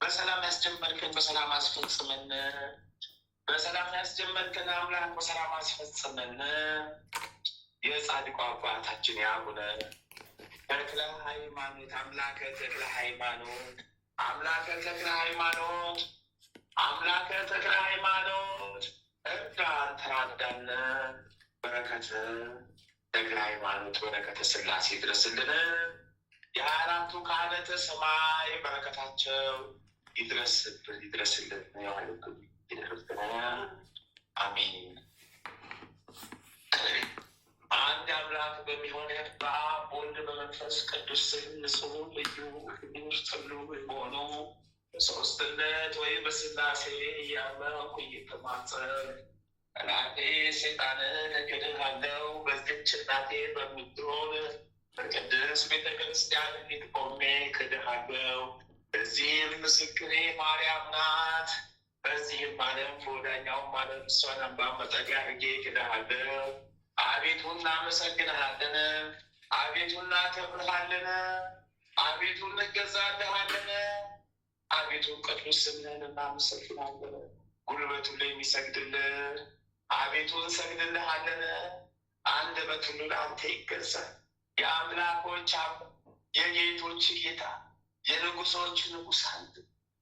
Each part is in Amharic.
በሰላም ያስጀመርከን በሰላም አስፈጽመን። በሰላም ያስጀመርከን አምላክ በሰላም አስፈጽመን። የጻድቁ አባታችን የአቡነ ተክለ ሃይማኖት አምላከ ተክለ ሃይማኖት አምላከ ተክለ ሃይማኖት አምላከ ተክለ ሃይማኖት እርዳን ተራዳን። በረከተ ተክለ ሃይማኖት በረከተ ሥላሴ ይድረስልን። የ24ቱ ካህናተ ሰማይ በረከታቸው ይድረስልን። አሜን። አንድ አምላክ በሚሆን በአብ በወልድ በመንፈስ ቅዱስ ንጹሕ ልዩ ክቡር ጽሉዕ በሆኑ ሦስትነት ወይም በሥላሴ እያመንኩ እየተማጸንኩ ጠላቴ ሰይጣንን እክድሃለሁ። በዚህች እናቴ በምትሆን በቅድስት ቤተ ክርስቲያን ፊት ቆሜ እክድሃለሁ። በዚህም ምስክሬ ማርያም ናት። በዚህም ዓለም በወዲያኛውም ዓለም እሷን አምባ መጠጊያ አድርጌ እክድሃለሁ። አቤቱ እናመሰግንሃለን፣ አቤቱ እናከብርሃለን፣ አቤቱ እንገዛልሃለን፣ አቤቱ ቅዱስ ስምህን እናመሰግናለን። ጉልበቱ ላይ የሚሰግድልህ አቤቱ እንሰግድልሃለን። አንደበቱ ሁሉ ለአንተ ይገዛል። የአምላኮች የጌቶች ጌታ የንጉሶች ንጉሥ አንተ፣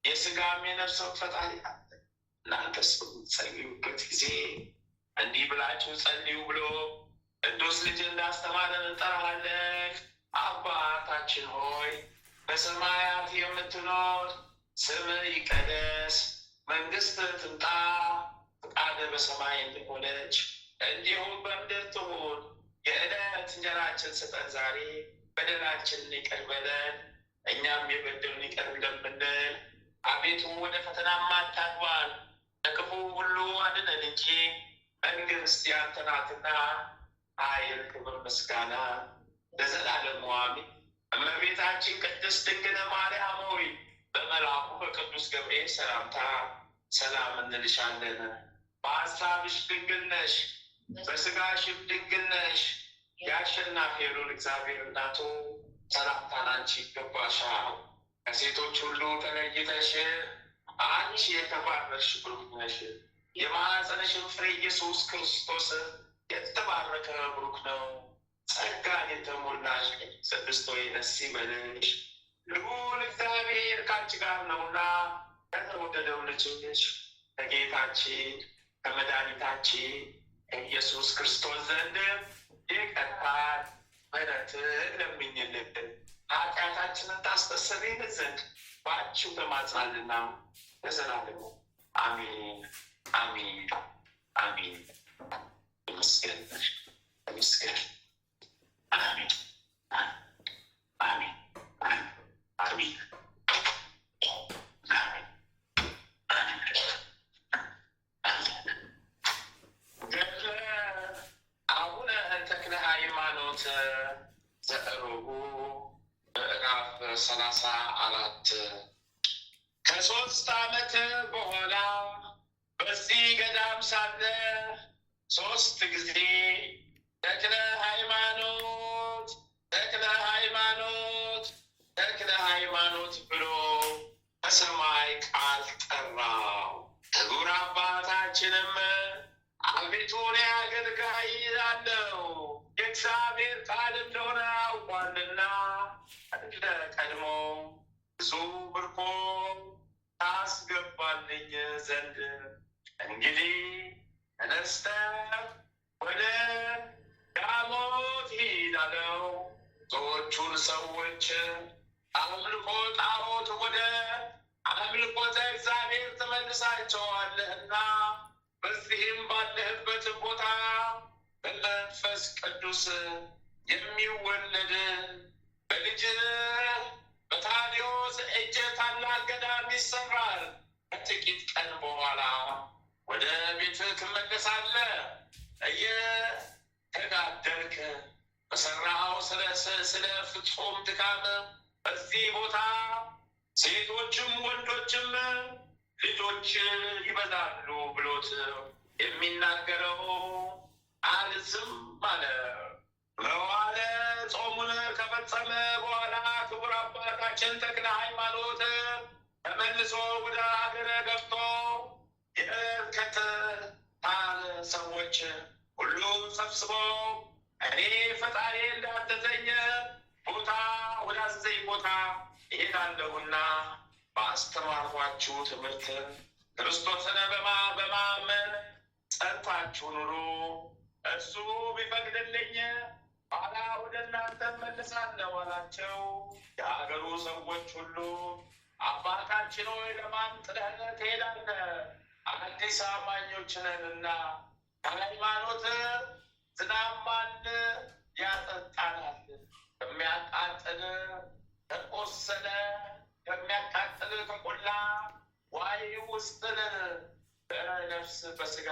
የሥጋም የነፍስም ፈጣሪ አንተ። እናንተ በምትጸልዩበት ጊዜ እንዲህ ብላችሁ ጸልዩ ብሎ ቅዱስ ልጅ እንዳስተማረን እንጠራሃለን። አባታችን ሆይ በሰማያት የምትኖር ስምህ ይቀደስ፣ መንግሥትህ ትምጣ፣ ፈቃድህ በሰማይ እንደሆነች እንዲሁም በምድር ትሁን። የዕለት እንጀራችንን ስጠን ዛሬ፣ በደላችንን ይቅር በለን እኛም የበደሉንን ይቅር እንደምንል። አቤቱ ወደ ፈተና አታግባን፣ ከክፉ ሁሉ አድነን እንጂ መንግሥት ያንተ ናትና፣ ኃይል፣ ክብር፣ ምስጋና ለዘላለሙ አሜን። እመቤታችን ቅድስት ድንግል ማርያም ሆይ በመልአኩ በቅዱስ ገብርኤል ሰላምታ ሰላም እንልሻለን። በሐሳብሽ ድንግል ነሽ፣ በሥጋሽም ድንግል ነሽ። የአሸናፊ ልዑል እግዚአብሔር እናቱ ሰላምታ ላንቺ ይገባሻል። ከሴቶች ሁሉ ተለይተሽ አንቺ የተባረክሽ ብሩክ ነሽ። የማኅፀንሽም ፍሬ ኢየሱስ ክርስቶስ የተባረከ ብሩክ ነው። ጸጋን የተሞላሽ ቅድስት ሆይ ደስ ይበልሽ፣ ልዑል እግዚአብሔር ከአንቺ ጋር ነውና ከተወደደው ልጅሽ ከጌታችን ከመድኃኒታችን ከኢየሱስ ክርስቶስ ዘንድ ይቅርታን ምሕረትን ለምኝልን ኃጢአታችንን ታስተሰርይልን ዘንድ በአንቺው ተማጽናልና ለዘላለሙ አሜን አሜን አሜን። ተመስገን ተመስገን። አሜን አሜን አሜን። አቡነ ተክለ ሃይማኖት ዘዕሩጉ ምዕራፍ 34 ከ3 ዓመት በኋላ በዚህ ገዳም ሳለ 3 ጊዜ ተክለ ሃይማኖት ተክለ ሃይማኖት ተክለ ሃይማኖት ብሎ ከሰማይ ቃል ጠራው። ክቡር አባታችንም አቤቱ እኔ አገልጋይ አለው የእግዚአብሔር ቃል እንደሆነ አውቋልና እንደ ቀድሞ ብዙ ምርኮ ታስገባልኝ ዘንድ እንግዲህ ተነስተህ ወደ ዳሞት ሂድ አለው። ብዙዎቹን ሰዎች አምልኮ ጣዖት ወደ አምልኮተ እግዚአብሔር ትመልሳቸዋለህና በዚህም ባለህበት ቦታ በመንፈስ ቅዱስ የሚወለድ በልጅ በታዲዮስ እጅ ታላቅ ገዳም ይሰራል። ከጥቂት ቀን በኋላ ወደ ቤትህ ትመለሳለህ። እየተጋደልክ በሰራው ስለ ፍጹም ድካም በዚህ ቦታ ሴቶችም ወንዶችም ልጆች ይበዛሉ ብሎት የሚናገረው አልዝም አለ። መዋዕለ ጾሙን ከፈጸመ በኋላ ክቡር አባታችን ተክለ ሃይማኖት ተመልሶ ወደ ሀገር ገብቶ የከተማን ሰዎች ሁሉ ሰብስቦ እኔ ፈጣሪ እንዳዘዘኝ ቦታ ወዳዘዘኝ ቦታ እሄዳለሁና በአስተማርኳችሁ ትምህርት ክርስቶስን በማመን ጸንታችሁ ኑሩ። እርሱ ቢፈቅድልኝ ኋላ ወደ እናንተ መልሳለሁ አላቸው። የሀገሩ ሰዎች ሁሉ አባታችን ሆይ ለማን ጥለህ ትሄዳለህ? አዲስ አማኞች ነንና ከሃይማኖት ዝናብ ማን ያጠጣናል? ከሚያቃጥል ከቆሰለ ከሚያቃጥል ከቆላ ዋይ ውስጥን በነፍስ በስጋ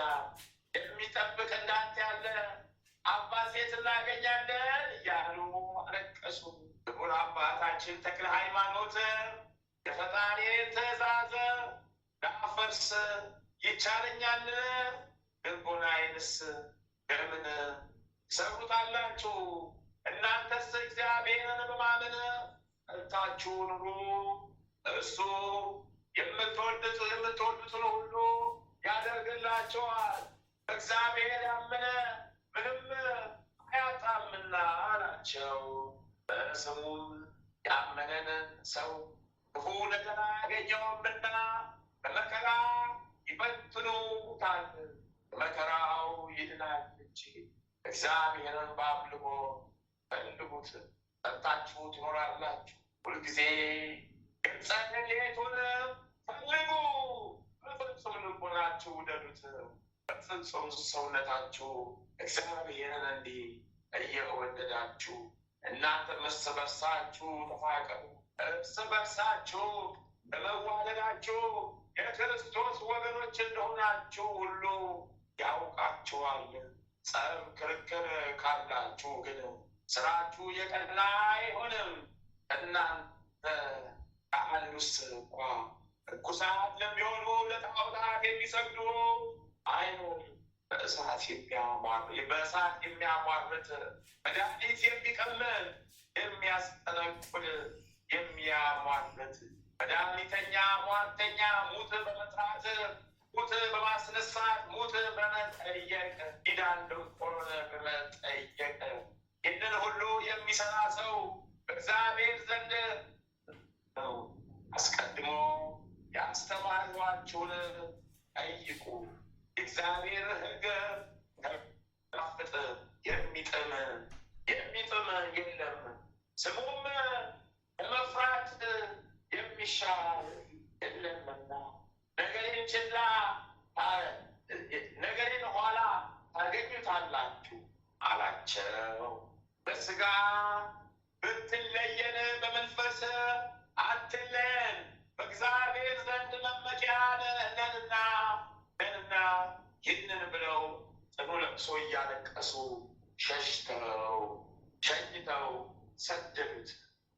የሚጠብቅ እንዳንተ ያለ አባት ሴት እናገኛለን እያሉ አለቀሱ። ክቡር አባታችን ተክለ ሃይማኖት የፈጣሪን ትእዛዝ ላፈርስ ይቻለኛል? ልቦናዬንስ በምን ትሰሩታላችሁ? እናንተስ እግዚአብሔርን በማመን ጸንታችሁ ኑሩ። እርሱ የምትወዱትን ሁሉ ያደርግላቸዋል። እግዚአብሔር ያመነ ምንም አያጣምና አላቸው። በስሙም ያመነን ሰው ክፉ ነገር አያገኘውምና በመከራ ይፈትኑታል፣ በመከራው ይድናል እንጂ። እግዚአብሔርን በአምልኮ ፈልጉት፣ ጸንታችሁ ትኖራላችሁ። ሁልጊዜ ግልጸት ሌቱን ፈልጉ፣ በፍጹም ልቦናችሁ ውደዱት፣ በፍጹም ሰውነታችሁ እግዚአብሔርን እንዲህ እየወደዳችሁ እናንተ እርስ በርሳችሁ ተፋቀሩ። እርስ በርሳችሁ በመዋደዳችሁ የክርስቶስ ወገኖች እንደሆናችሁ ሁሉ ያውቃችኋል። ጸብ፣ ክርክር ካላችሁ ግን ስራችሁ የቀና አይሆንም። እናንተ ከአንዱስ እንኳ ርኩሳት ለሚሆኑ ለጣዖታት የሚሰግዱ አይኖርም። በእሳት የሚያሟርት መድኃኒት የሚቀምር የሚያስጠነቁል የሚያሟርት መድኃኒተኛ ሟርተኛ ሙት በመጥራት ሙት በማስነሳት ሙት በመጠየቅ ዲዳን ድንቆሮን በመጠየቅ ይህንን ሁሉ የሚሰራ ሰው በእግዚአብሔር ዘንድ ነው። አስቀድሞ ያስተማሯችሁን ጠይቁ። እግዚአብሔር ሕግ ጣፍጥ የሚጥም የለም፣ ስሙም ለመፍራት የሚሻል የለምና ነገሬን ኋላ ታገኙታላችሁ አላቸው። በስጋ ብትለየን በመንፈስ አትለየን፣ በእግዚአብሔር ዘንድ መመኪያ ነንና። ይህንን ብለው ጽኑ ለቅሶ እያለቀሱ ሸኝተው ሰደዱት።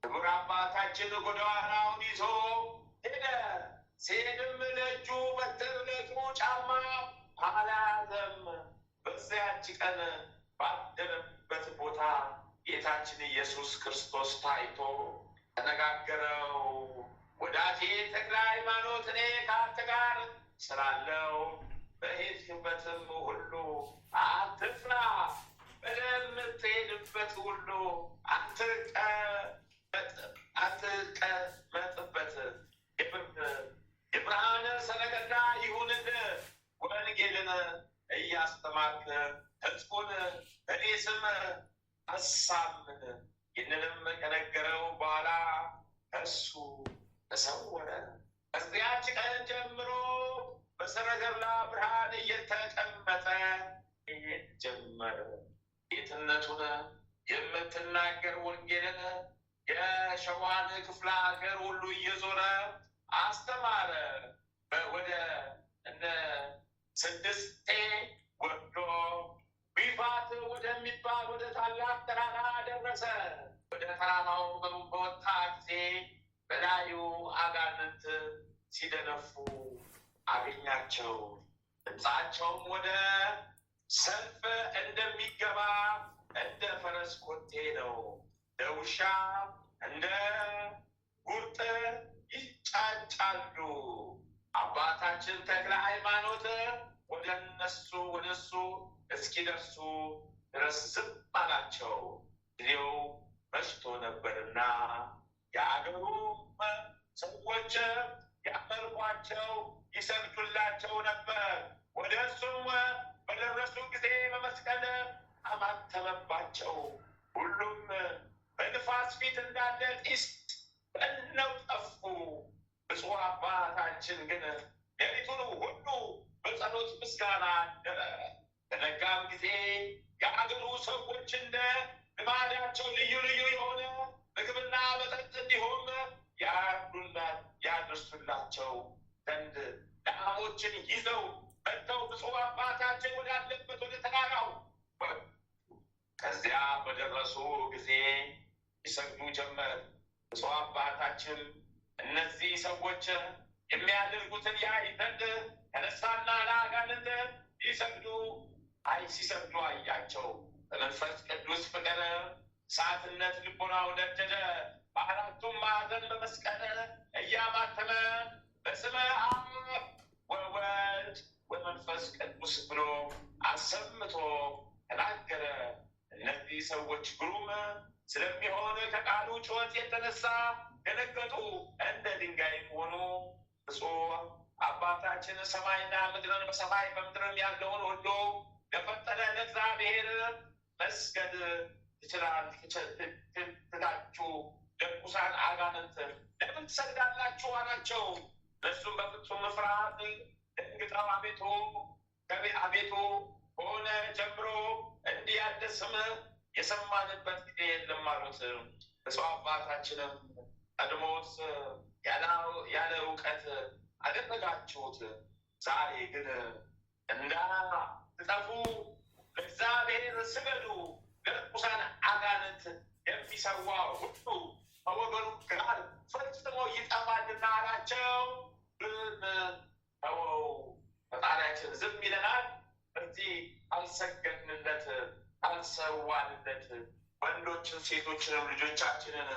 ክቡር አባታችን ጎዳናውን ይዞ ሄደ። ሲሄድም ለእጁ በትር ለእግሩ ጫማ አልያዘም። በዚያች ቀን ባደረበት ቦታ ጌታችን ኢየሱስ ክርስቶስ ታይቶ ተነጋገረው። ወዳጄ ተክለ ሃይማኖት እኔ ከአንተ ጋር ስላለው በሄድክበትም ሁሉ አትፍራ፣ በምትሄድበት ሁሉ አትቀመጥበት። የብርሃን ሰረገላ ይሁንልህ። ወንጌልን እያስተማርክ ሕዝቡን በእኔ ስም አሳምን። ይህንንም ከነገረው በኋላ እሱ ተሰወረ። ከዚያች ቀን ጀምሮ በሰረገላ ብርሃን እየተቀመጠ ጀመረ። ጌትነቱን የምትናገር ወንጌልን የሸዋን ክፍለ ሀገር ሁሉ እየዞረ አስተማረ። ወደ እነ ስድስቴ ወርዶ ቢፋት ወደሚባል ወደ ታላቅ ተራራ ደረሰ። ወደ ተራራው በወጣ ጊዜ በላዩ አጋንንት ሲደነፉ አገኛቸው። ድምፃቸውም ወደ ሰልፍ እንደሚገባ እንደ ፈረስ ኮቴ ነው። እንደ ውሻ እንደ ጉርጥ ይጫጫሉ። አባታችን ተክለ ሃይማኖት ወደ እሱ እስኪደርሱ ድረስ ዝም አላቸው። ጊዜው መሽቶ ነበርና የአገሩም ሰዎች ያመልኳቸው ይሰግዱላቸው ነበር። ወደ እሱም በደረሱ ጊዜ በመስቀል አማተመባቸው። ሁሉም በንፋስ ፊት እንዳለ ጢስ በነው ጠፉ። ብፁዕ አባታችን ግን ሌሊቱን ሁሉ በጸሎት ምስጋና አደረ። በነጋም ጊዜ የአገሩ ሰዎች እንደ ልማዳቸው ልዩ ልዩ የሆነ ምግብና መጠጥ እንዲሁም ያደርሱላቸው ዘንድ ላሞችን ይዘው መጥተው ብፁዕ አባታችን ወዳለበት ወደ ተራራው ከዚያ በደረሱ ጊዜ ይሰግዱ ጀመር። ብፁዕ አባታችን እነዚህ ሰዎች የሚያደርጉትን ያይ ዘንድ ተነሳና ለአጋንንት ሲሰግዱ አያቸው። በመንፈስ ቅዱስ ፍቅር እሳትነት ልቦናው ነደደ። በአራቱም ማዕዘን በመስቀል እያማተመ በስመ አብ ወወልድ ወመንፈስ ቅዱስ ብሎ አሰምቶ ተናገረ። እነዚህ ሰዎች ግሩም ስለሚሆን ከቃሉ ጩኸት የተነሳ ደነገጡ፣ እንደ ድንጋይም ሆኑ። ብፁዕ አባታችን ሰማይና ምድርን በሰማይ በምድርም ያለውን ሁሉ ለፈጠረ ለእግዚአብሔር መስገድ ትችላላችሁ፣ ለርኩሳን አጋንንት ለምን ትሰግዳላችሁ አላቸው። እነሱም በፍጹም ፍርሃት ደንግጠው አቤቱ ከሆነ ጀምሮ እንዲህ ያለ ስም የሰማንበት ጊዜ የለም አሉት። ብፁዕ አባታችንም ቀድሞስ ያለ እውቀት አደረጋችሁት፣ ዛሬ ግን እንዳትጠፉ ለእግዚአብሔር ስገዱ፣ ለርኩሳን አጋንንት የሚሰዋ ሁሉ ከወገኑ ጋር ፈጽሞ ይጠፋልና አላቸው። ፈጣሪያችን ዝም ይለናል? እዚህ አልሰገድንለት፣ አልሰዋንለት፣ ወንዶችን ሴቶችንም ልጆቻችንን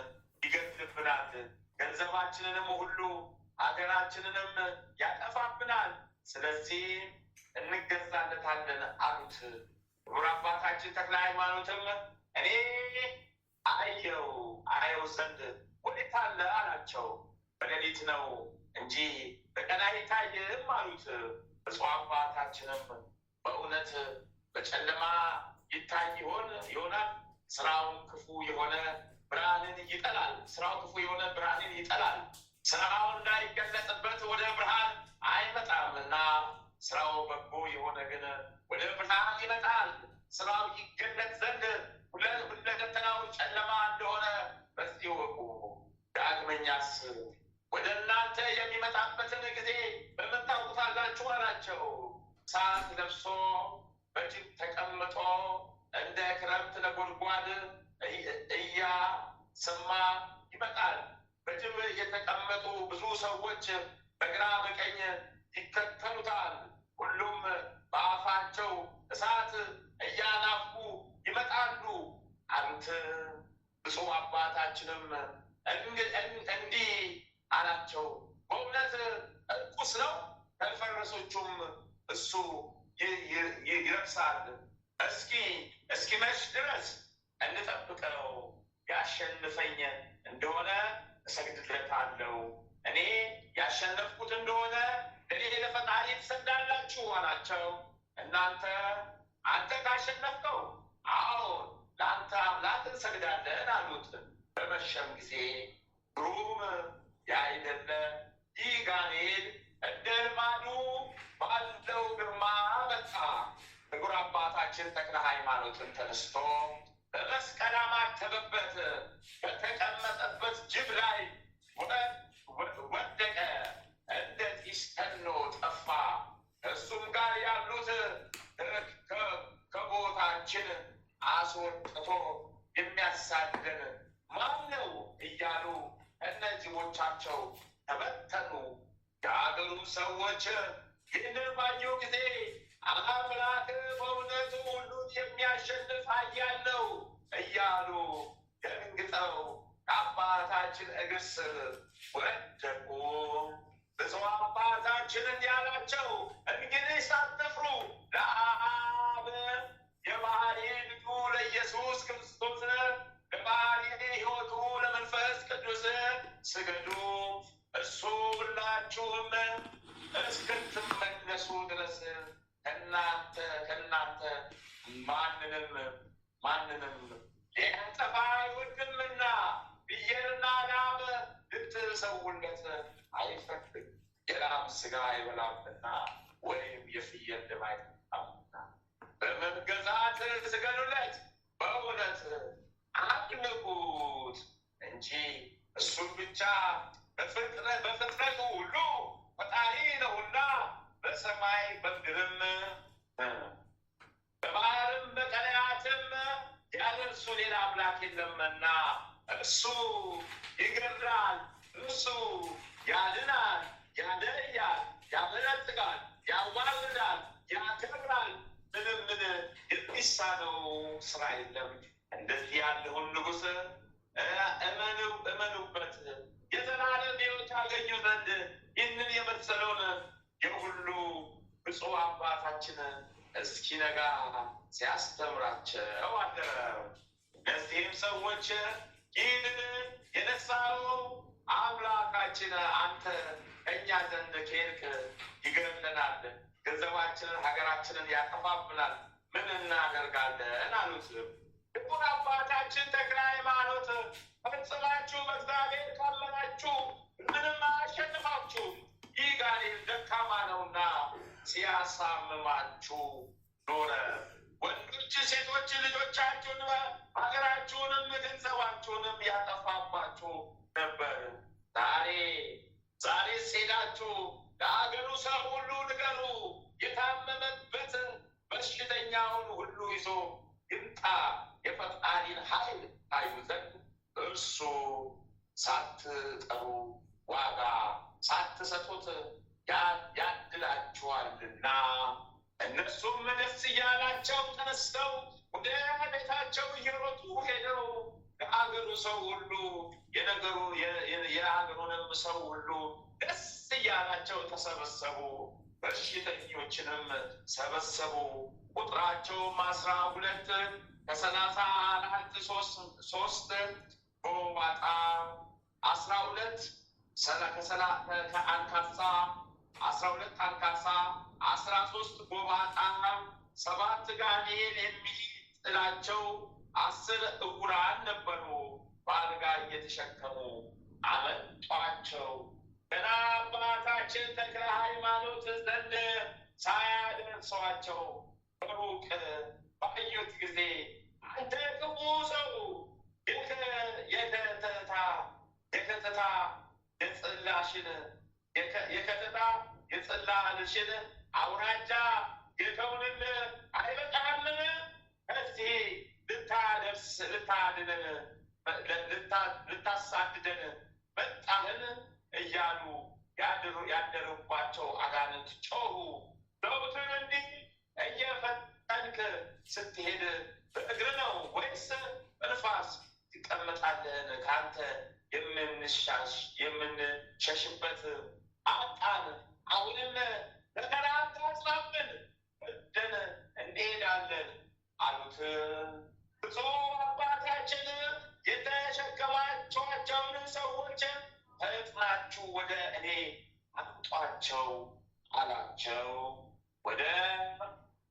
ይገድልብናል፣ ገንዘባችንንም ሁሉ ሀገራችንንም ያጠፋብናል። ስለዚህ እንገዛለታለን አሉት። ክቡር አባታችን ተክለ ሃይማኖትም እኔ አየው ዘንድ ወዴት አለ አላቸው። በሌሊት ነው እንጂ በቀን አይታይም አሉት። ብፁዕ አባታችንም በእውነት በጨለማ ይታይ ይሆናል። ስራውን ክፉ የሆነ ብርሃንን ይጠላል። ስራው እንዳይገለጽበት ወደ ብርሃን አይመጣም እና ስራው በጎ የሆነ ግን ወደ ብርሃን ይመጣል። ስራው ይገለጽ ዘንድ ሁለንተናው ጨለማ እንደሆነ በዚህ ወቁ። ዳግመኛስ ወደ እናንተ የሚመጣበትን ጊዜ በምን ታውቁታላችሁ አላቸው። እሳት ለብሶ በጅብ ተቀምጦ እንደ ክረምት ነጎድጓድ እያሰማ ይመጣል። በጅብ የተቀመጡ ብዙ ሰዎች በግራ በቀኝ ይከተሉታል። ሁሉም በአፋቸው እሳት እያናፉ ይመጣሉ አሉት። ብፁዕ አባታችንም እንዲህ አላቸው፣ በእውነት እርኩስ ነው፣ ከፈረሶቹም እሱ ይረክሳል። እስኪመሽ ድረስ እንጠብቀው። ያሸንፈኝ እንደሆነ እሰግድለታለሁ። እኔ ያሸነፍኩት እንደሆነ እኔ ለፈጣሪ ትሰግዳላችሁ አላቸው። አንተ ካሸነፍከው አዎ ለአንተ አምላክ እንሰግዳለን አሉት። በመሸም ጊዜ ግሩም ያይደለ ይህ ጋኔል እንደ ልማዱ ባለው ግርማ መጣ። ክቡር አባታችን ተክለ ሃይማኖትን ተነስቶ በመስቀል አማተበበት። በተቀመጠበት ጅብ ላይ ወደቀ፣ እንደ ጢስ ተኖ ጠፋ። እሱም ጋር ያሉት ከቦታቸው እያሉ እነዚህዎቻቸው ተበተኑ። የአገሩ ሰዎች ይህንን ባዩ ጊዜ አምላክ በእውነቱ ሁሉን የሚያሸንፍ ኃያል ነው እያሉ ደንግጠው ከአባታችን እግር ስር ወደቁ። ብፁዕ አባታችን እንዲህ አላቸው፣ እንግዲህ ሳትፍሩ ለአብ የባሕርይ ልጁ ለኢየሱስ ክርስቶስ ለባሕርይ ሕይወቱ ለመንፈስ ቅዱስ ስገዱ። እሱ ሁላችሁም እስክትመለሱ ድረስ ከእናንተ ማንንም ሊያጠፋ አይወድምና ፍየልና ላም ልትሰውለት አይፈቅድም። የላም ሥጋ አይበላምና ወይም የፍየል ደም አይጠጣምና በመገዛት ስገዱለት፣ በእውነት አድንቁት እንጂ እሱን ብቻ በፍጥረቱ ሁሉ ፈጣሪ ነውና በሰማይ በምድርም በባህርም በቀላያትም ያለ እርሱ ሌላ አምላክ የለምና እርሱ ይገድላል፣ እርሱ ያድናል፣ ያደርያል፣ ያበለጽጋል፣ ያዋርዳል፣ ያከብራል። ምንም የሚሳነው ስራ የለም። እንደዚህ ያለውን ንጉሥ እመኑበት፣ የዘላለም ሕይወት ያገኙ ዘንድ ይህንን የመሰለውን የሁሉ ብፁዕ አባታችን እስኪነጋ ሲያስተምራቸው አደረ። እነዚህም ሰዎች ይህንን የነሳው አምላካችን አንተ እኛ ዘንድ ከሄድክ ይገድለናል፣ ገንዘባችንን ሀገራችንን ያጠፋብናል፣ ምን እናደርጋለን አሉት። ክቡር አባታችን ተክለ ሃይማኖት ፈጽማችሁ በእግዚአብሔር ካመናችሁ ምንም አያሸንፋችሁም፣ ይህ ጋኔን ደካማ ነውና ሲያሳምማችሁ ኖረ። ወንዶች ሴቶች ልጆቻችሁን ሀገራችሁንም ገንዘባችሁንም ያጠፋባችሁ ነበር። ዛሬ ሄዳችሁ ለሀገሩ ሰው ሁሉ ንገሩ፣ የታመመበት በሽተኛውን ሁሉ ይዞ ይምጣ፣ የፈጣሪን ኃይል ታዩ ዘንድ እርሱ ሳትጠሩ ዋጋ ሳትሰጡት ያድላችኋልና። እነሱም ደስ እያላቸው ተነስተው ወደ ቤታቸው እየሮጡ ሄደው ለአገሩ ሰው ሁሉ የአገሩንም ሰው ሁሉ ደስ እያላቸው ተሰበሰቡ። በሽተኞችንም ሰበሰቡ። ቁጥራቸውም 12 ከ34 ሶስት ጎባጣ 12 ከአንካሳ 12 አንካሳ 13 ጎባጣ 7 ጋኔን የሚጥላቸው 10 ዕውራን ነበሩ። በአልጋ እየተሸከሙ አመጧቸው። ገና አባታችን ተክለ ሃይማኖት ዘንድ ሳያደርሷቸው በሩቅ ባዩት ጊዜ አንተ ክፉ ሰው የጽላልሽን አውራጃ የተውንን አይበቃምን? ከዚህ ልታሳድደን መጣህን? እያሉ ያደረባቸው አጋንንት ጮሁ። ዘወትር እንዲህ እየፈጠንክ ስትሄድ በእግር ነው ወይስ በንፋስ ትቀመጣለህን? ከአንተ የምንሸሽበት አጣን። አሁንም ለከራንተ አጽናብን ወደን እንሄዳለን አሉት። ብፁዕ አባታችን የተሸከማችኋቸውን ሰዎች ፈጥናችሁ ወደ እኔ አምጧቸው አላቸው። ወደ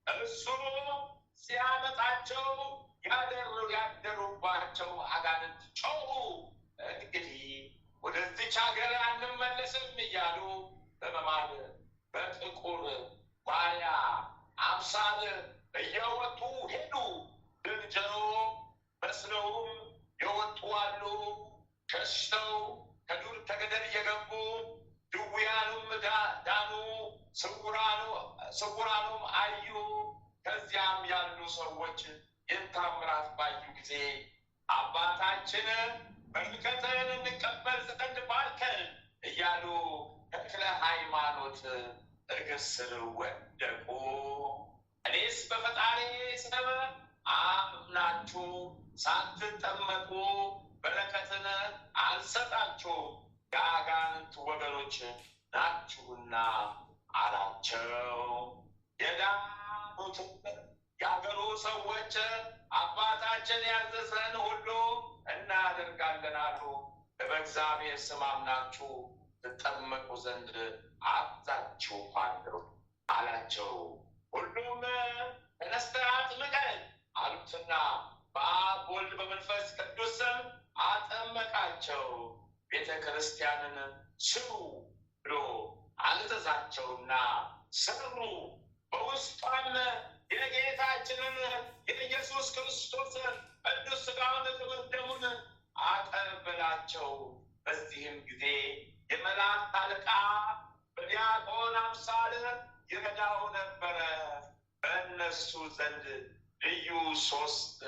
እርሱ ሲያመጣቸው ያደሩባቸው አጋንንት ጮሁ። እንግዲህ ወደዚች ሀገር አንመለስም እያሉ በመማል በጥቁር ባሪያ አምሳል እየወጡ ሄዱ። ዝንጀሮ መስለውም የወጡ አሉ። ሸሽተው ከዱር ከገደል እየገቡ ድውያኑም ዳኑ፣ ስውራኑም አዩ። ከዚያም ያሉ ሰዎች ይህን ታምራት ባዩ ጊዜ አባታችን በርከተን በእግር ስር ወደቁ። እኔስ በፈጣሪ ስም አምናችሁ ሳትጠመቁ በረከትን አልሰጣችሁ የአጋንንት ወገኖች ናችሁና አላቸው። የዳኑትም የአገሩ ሰዎች አባታችን ያዘዘን ሁሉ እናደርጋለን አሉ። በእግዚአብሔር ስም አምናችሁ ትጠመቁ ዘንድ አዛችኋለሁ አላቸው። ሁሉም ተነስተህ አጥምቀን አሉትና በአብ በወልድ በመንፈስ ቅዱስ ስም አጠመቃቸው። ቤተ ክርስቲያንን ስሩ ብሎ አዘዛቸውና ሰሩ። በውስጧም የጌታችንን የኢየሱስ ክርስቶስ ቅዱስ ሥጋውን ክቡር ደሙን አቀበላቸው። በዚህም ጊዜ የመላእክት አለቃ በዲያቆን አምሳል ይረዳው ነበረ። በእነሱ ዘንድ ልዩ ሶስት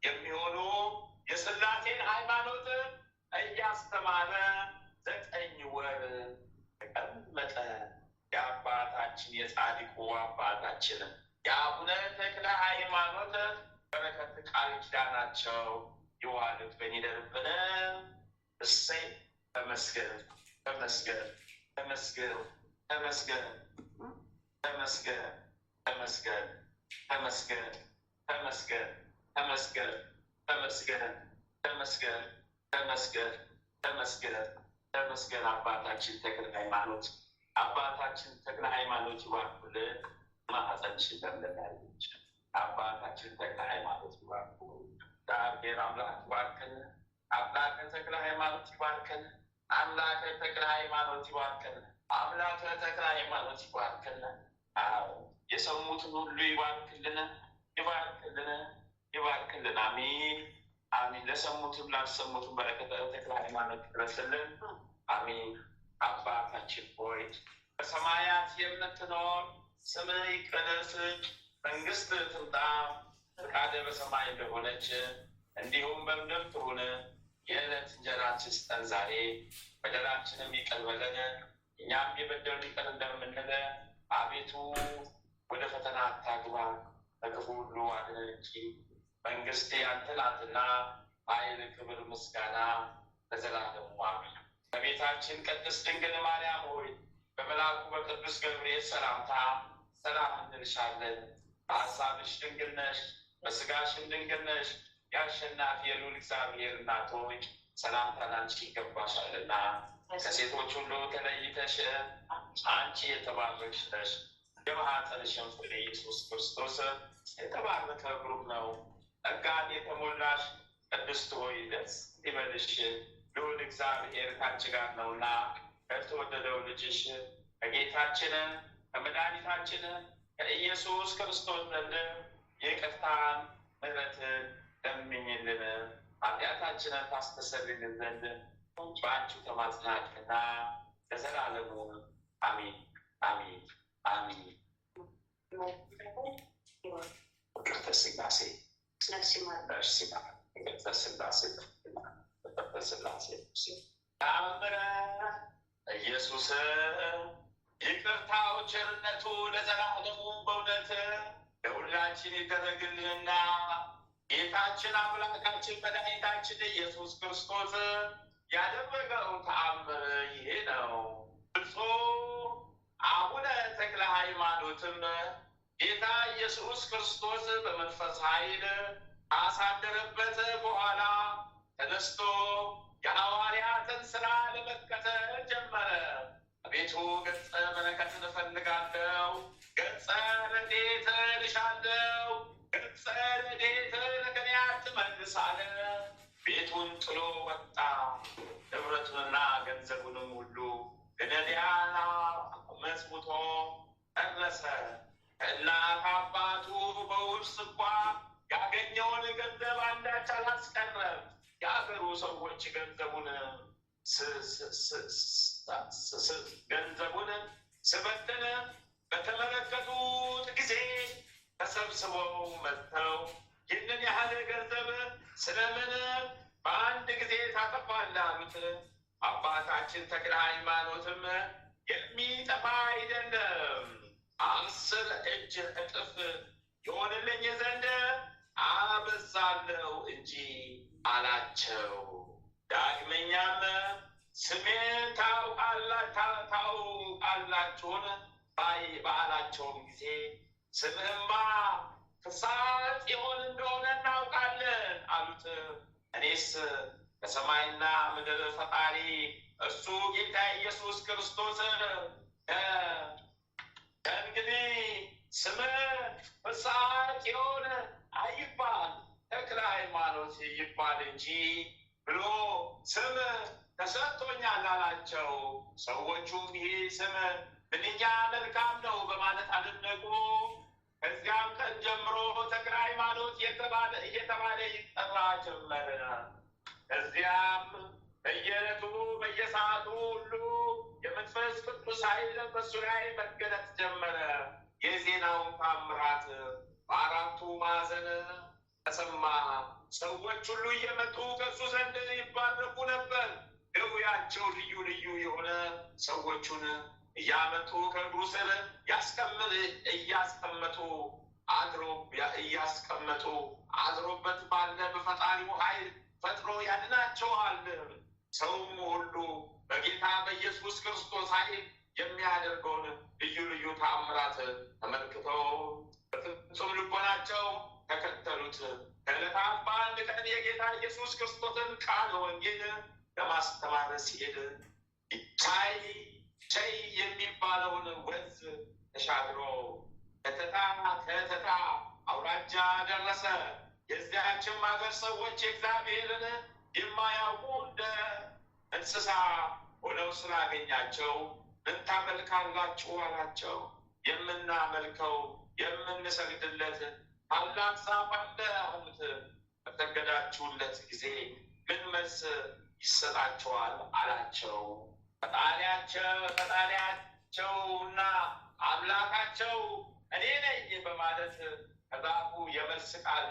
የሚሆኑ የሥላሴን ሃይማኖት እያስተማረ 9 ወር ተቀመጠ። የአባታችን የጻድቁ አባታችን የአቡነ ተክለ ሃይማኖት በረከት ቃል ኪዳናቸው ይዋልድ በኒደርብን። እሰይ ተመስገን ተመስገን ተመስገን ተመስገን ተመስገን ተመስገን ተመስገን ተመስገን ተመስገን ተመስገን ተመስገን ተመስገን ተመስገን ተመስገን። አባታችን ተክለ ሃይማኖት አባታችን ተክለ ሃይማኖት ይባርኩልን። ማኅፀንሽን ለምለም ያድርግልሽ። አባታችን ተክለ ሃይማኖት ይባርኩ። እግዚአብሔር አምላክ ይባርከን። አምላከ ተክለ ሃይማኖት ይባርከን። አምላከ ተክለ ሃይማኖት ይባርከን። አምላከ ተክለ ሃይማኖት ይባርከን። አዎ የሰሙትን ሁሉ ይባርክልን፣ ይባርክልን፣ ይባርክልን። አሜን አሜን። ለሰሙትም ላልሰሙትም በረከተ ተክለ ሃይማኖት ይድረስልን። አሜን። አባታችን ሆይ በሰማያት የምትኖር ስምህ ይቀደስ፣ መንግሥትህ ትምጣ፣ ፈቃድህ በሰማይ እንደሆነች እንዲሁም በምድር ትሁን። የዕለት እንጀራችንን ስጠን ዛሬ፣ በደላችንም ይቅር በለን እኛም የበደሉንን ይቅር እንደምንል፣ አቤቱ ወደ ፈተና አታግባን ከክፉ ሁሉ አድነን እንጂ መንግሥት ያንተ ናትና፣ ኃይል፣ ክብር፣ ምስጋና ለዘላለሙ አሜን። እመቤታችን ቅድስት ድንግል ማርያም ሆይ በመልአኩ በቅዱስ ገብርኤል ሰላምታ ሰላም እንልሻለን። በሐሳብሽ ድንግል ነሽ፣ በሥጋሽም ድንግል ነሽ። የአሸናፊ የልዑል እግዚአብሔር እናት ሆይ ሰላምታ ላንቺ ይገባሻልና፣ ከሴቶች ሁሉ ተለይተሽ አንቺ የተባረክሽ ነሽ። የማኅፀንሽም ፍሬ ኢየሱስ ክርስቶስ የተባረከ ብሩክ ነው። ጸጋን የተሞላሽ ቅድስት ሆይ ደስ ይበልሽ፣ ልዑል እግዚአብሔር ከአንቺ ጋር ነውና ከተወደደው ልጅሽ ከጌታችን ከመድኃኒታችን ከኢየሱስ ክርስቶስ ዘንድ ይቅርታን ምሕረትን ለምኝልን ኃጢአታችንን ታስተሰርይልን ዘንድ በአንቺው ተማጽናችንና ለዘላለሙ አሜን አሜን አሜን። ፍቅርተ ሥላሴ ፍቅርተ ሥላሴ ፍቅርተ ሥላሴ ተአምረ ኢየሱስ ይቅርታው ቸርነቱ ለዘላለሙ በእውነት ለሁላችን ይደረግልንና ጌታችን አምላካችን መድኃኒታችን ኢየሱስ ክርስቶስ ያደረገው ተአምር ይሄ ነው። ብፁዕ አቡነ ተክለ ሃይማኖትም ጌታ ኢየሱስ ክርስቶስ በመንፈስ ኃይል ካሳደረበት በኋላ ተነስቶ የሐዋርያትን ሥራ ለመከተል ጀመረ። አቤቱ ገጸ በረከትን እፈልጋለሁ፣ ገጸ ረድኤትን እሻለሁ፣ ገጸ ረድኤትን ከእኔ አትመልስ አለ። ቤቱን ጥሎ ወጣ። ንብረቱንና ገንዘቡንም ሁሉ ለነዳያን መጽውቶ ጨረሰ። ከእናት አባቱ በውርስ እንኳ ያገኘውን ገንዘብ አንዳች አላስቀረም። የአገሩ ሰዎች ገንዘቡን ስበትን በተመለከቱት ጊዜ ተሰብስበው መጥተው ይህንን ያህል ገንዘብ ስለምን በአንድ ጊዜ ታጠፋለህ አሉት። አባታችን ተክለ ሃይማኖትም የሚጠፋ አይደለም 10 እጅ እጥፍ ይሆንልኝ ዘንድ አበዛለሁ እንጂ አላቸው። ዳግመኛም ስሜን ታውቃላችሁን ባላቸውም ጊዜ ስምህማ ፍስሐ ጽዮን እንደሆነ እናውቃለን አሉት። እኔስ በሰማይና ምድር ፈጣሪ እርሱ ጌታ ኢየሱስ ክርስቶስ ከእንግዲህ ስምህ ፍስሐ ጽዮን አይባል ተክለ ሃይማኖት ይባል እንጂ ብሎ ስም ተሰጥቶኛል አላቸው። ሰዎቹም ይህ ስም ምንኛ መልካም ነው በማለት አደነቁ። ከዚያም ቀን ጀምሮ ተክለ ሃይማኖት እየተባለ ይጠራ ጀመረ። ከዚያም በየዕለቱ በየሰዓቱ ሁሉ የመንፈስ ቅዱስ ኃይል በእሱ ላይ መገለጥ ጀመረ። የዜናውን ታምራት በአራቱ ማዕዘን ተሰማ። ሰዎች ሁሉ እየመጡ ከእሱ ዘንድ ይባረኩ ነበር። ደዌያቸው ልዩ ልዩ የሆነ ሰዎቹን እያመጡ ከእግሩ ስር እያስቀመጡ አድሮበት ባለ በፈጣሪው ኃይል ፈጥሮ ያድናቸዋል። ሰውም ሁሉ በጌታ በኢየሱስ ክርስቶስ ኃይል የሚያደርገውን ልዩ ልዩ ተአምራት ተመልክተው በፍጹም ልቦናቸው ተከተሉት። ከዕለታት በአንድ ቀን የጌታ ኢየሱስ ክርስቶስን ቃል ወንጌል ለማስተማር ሲሄድ ቻይ የሚባለውን ወንዝ ተሻግሮ ከተታ አውራጃ ደረሰ። የዚያችም ሀገር ሰዎች እግዚአብሔርን የማያውቁ እንደ እንስሳ ሆነው ስላገኛቸው ምን ታመልካላችሁ አላቸው። የምናመልከው የምንሰግድለት ታላቅ ዛፍ አለ አሉት። በሰገዳችሁለት ጊዜ ምን መልስ ይሰጣቸዋል አላቸው። ፈጣሪያቸውና አምላካቸው እኔ ነኝ በማለት ከዛፉ የመልስ ቃል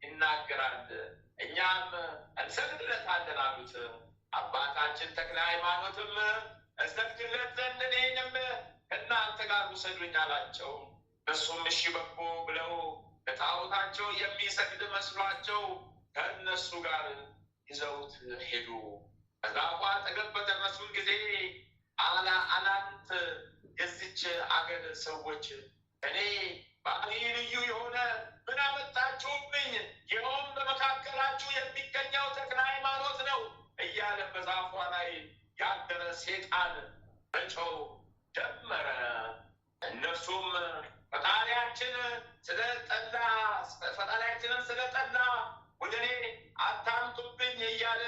ይናገራል። እኛም እንሰግድለታለን አሉት። አባታችን ተክለ ሃይማኖትም እሰግድለት ዘንድ እኔንም ከእናንተ ጋር ውሰዱኝ አላቸው። እነሱም እሺ በጎ ብለው ለጣዖታቸው የሚሰግድ መስሏቸው ከእነሱ ጋር ይዘውት ሄዱ። ከዛፉ አጠገብ በደረሱ ጊዜ አናንት የዚች አገር ሰዎች እኔ ባህሪ ልዩ የሆነ ምን አመጣችሁብኝ? ይኸውም በመካከላችሁ የሚገኘው ተክለ ሃይማኖት ነው እያለ በዛፏ ላይ ያደረ ሴጣን መጮህ ጀመረ። እነርሱም ፈጣሪያችንን ስለጠላ ወደ እኔ አታምጡብኝ እያለ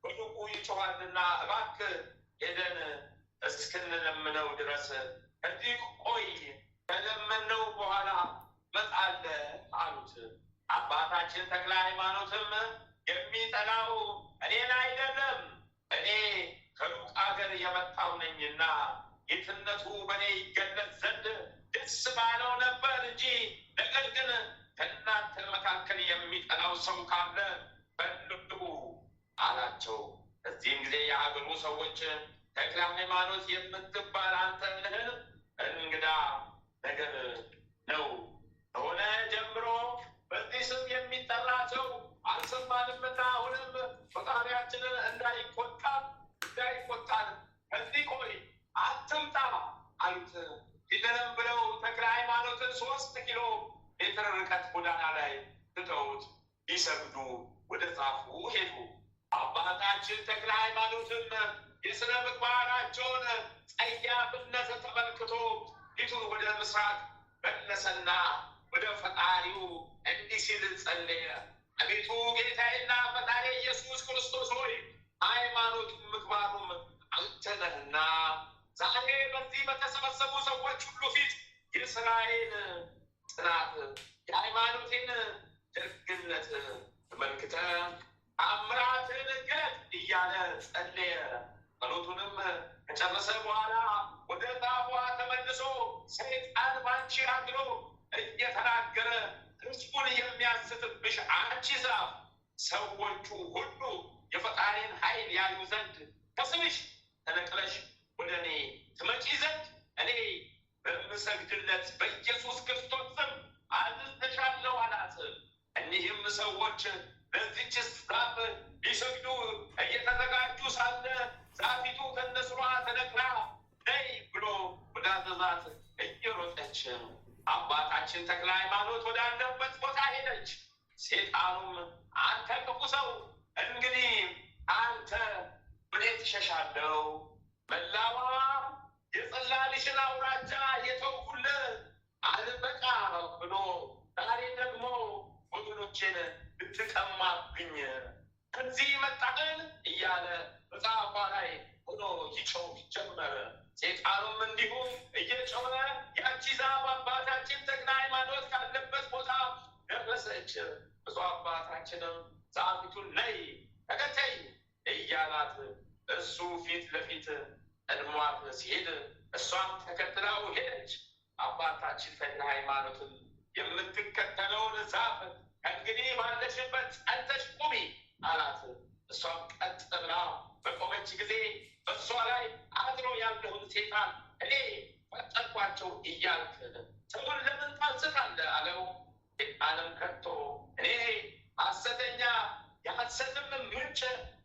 በሩቁ ይጮኻልና እባክህ ሄደን እስክንለምነው ድረስ እንዲህ ቆይ፣ ከለመነው በኋላ መጣለህ አሉት። አባታችን ተክለ ሃይማኖትም የሚጠላው እኔን አይደለም፣ እኔ ከሩቅ አገር የመጣው ነኝና ጌትነቱ በእኔ ይገለጽ ዘንድ ደስ ባለው ነበር እንጂ፣ ነገር ግን ከእናንተ መካከል የሚጠላው ሰው ካለ ፈልጉ አላቸው። እዚህም ጊዜ የአገሩ ሰዎች ተክለ ሃይማኖት የምትባል አንተ ነህ? እንግዳ ነገር ነው ከሆነ ጀምሮ በዚህ ስም የሚጠራ ሰው አልሰማንምና አሁንም ፈጣሪያችንን እንዳይቆጣን ከዚህ ቆይ አትምጣ አሉት። ይህንንም ብለው ተክለ ሃይማኖትን 3 ኪሎ ሜትር ርቀት ጎዳና ላይ ትተውት ሊሰግዱ ወደ ዛፉ ሄዱ። አባታችን ተክለ ሃይማኖትም የሥነ ምግባራቸውን ጸያፍነት ተመልክቶ ፊቱን ወደ ምስራቅ መለሰና ወደ ፈጣሪው እንዲህ ሲል ጸለየ። አቤቱ ጌታዬና ፈጣሪ ኢየሱስ ክርስቶስ ሆይ፣ ሃይማኖቱም ምግባሩም አንተ ነህና ዛሬ በዚህ በተሰበሰቡ ሰዎች ሁሉ ፊት የሥራዬን ጽናት የሃይማኖቴን ደግነት ተመልክተህ ተአምራትን ግለጥ እያለ ጸለየ። ጸሎቱንም ከጨረሰ በኋላ ወደ ዛፏ ተመልሶ ሰይጣን ባንቺ አድሮ እየተናገረ ሕዝቡን የሚያስትብሽ አንቺ ዛፍ፣ ሰዎቹ ሁሉ የፈጣሪን ኃይል ያዩ ዘንድ ከስምሽ ተነቅለሽ ወደ እኔ ትመጪ ዘንድ እኔ በምሰግድለት በኢየሱስ ክርስቶስ ስም አዝዝሻለሁ አላት። እኒህም ሰዎች ለዚች ዛፍ ሊሰግዱ እየተዘጋጁ ሳለ ዛፊቱ ከነስሯ ተነቅላ ነይ ብሎ ወዳዘዛት እየሮጠች አባታችን ተክለ ሃይማኖት ወዳለበት ቦታ ሄደች። ሴጣኑም አንተ ክፉ ሰው እንግዲህ አንተ ወዴት እሸሻለሁ? መላዋ የጽላልሽን አውራጃ የተውኩልህ አልበቃ ብሎ ዛሬ ደግሞ ወገኖቼን ልትቀማብኝ ከዚህ መጣህን እያለ መጽሐፏ ላይ ሆኖ ይጮህ ጀመረ። ሴጣኑም እንዲሁ እየጮኸ ያቺ ዛፍ አባታችን ተክለ ሃይማኖት ካለበት ቦታ ደረሰች። ብፁዕ አባታችንም ዛፊቱን ነይ ተከተይ እያላት እሱ ፊት ለፊት ቀድሟት ሲሄድ እሷም ተከትለው ሄደች። አባታችን ተክለ ሃይማኖትን የምትከተለውን ዛፍ እንግዲህ ባለሽበት ጸንተሽ ቁሚ አላት። እሷም ቀጥ ብላ በቆመች ጊዜ በእሷ ላይ አድሮ ያለውን ሴጣን እኔ ፈጠርኳቸው እያልክ ሰውን ለምን ታስታለህ አለው። ሴጣንም ከቶ እኔ ሐሰተኛ የሐሰትም ምንጭ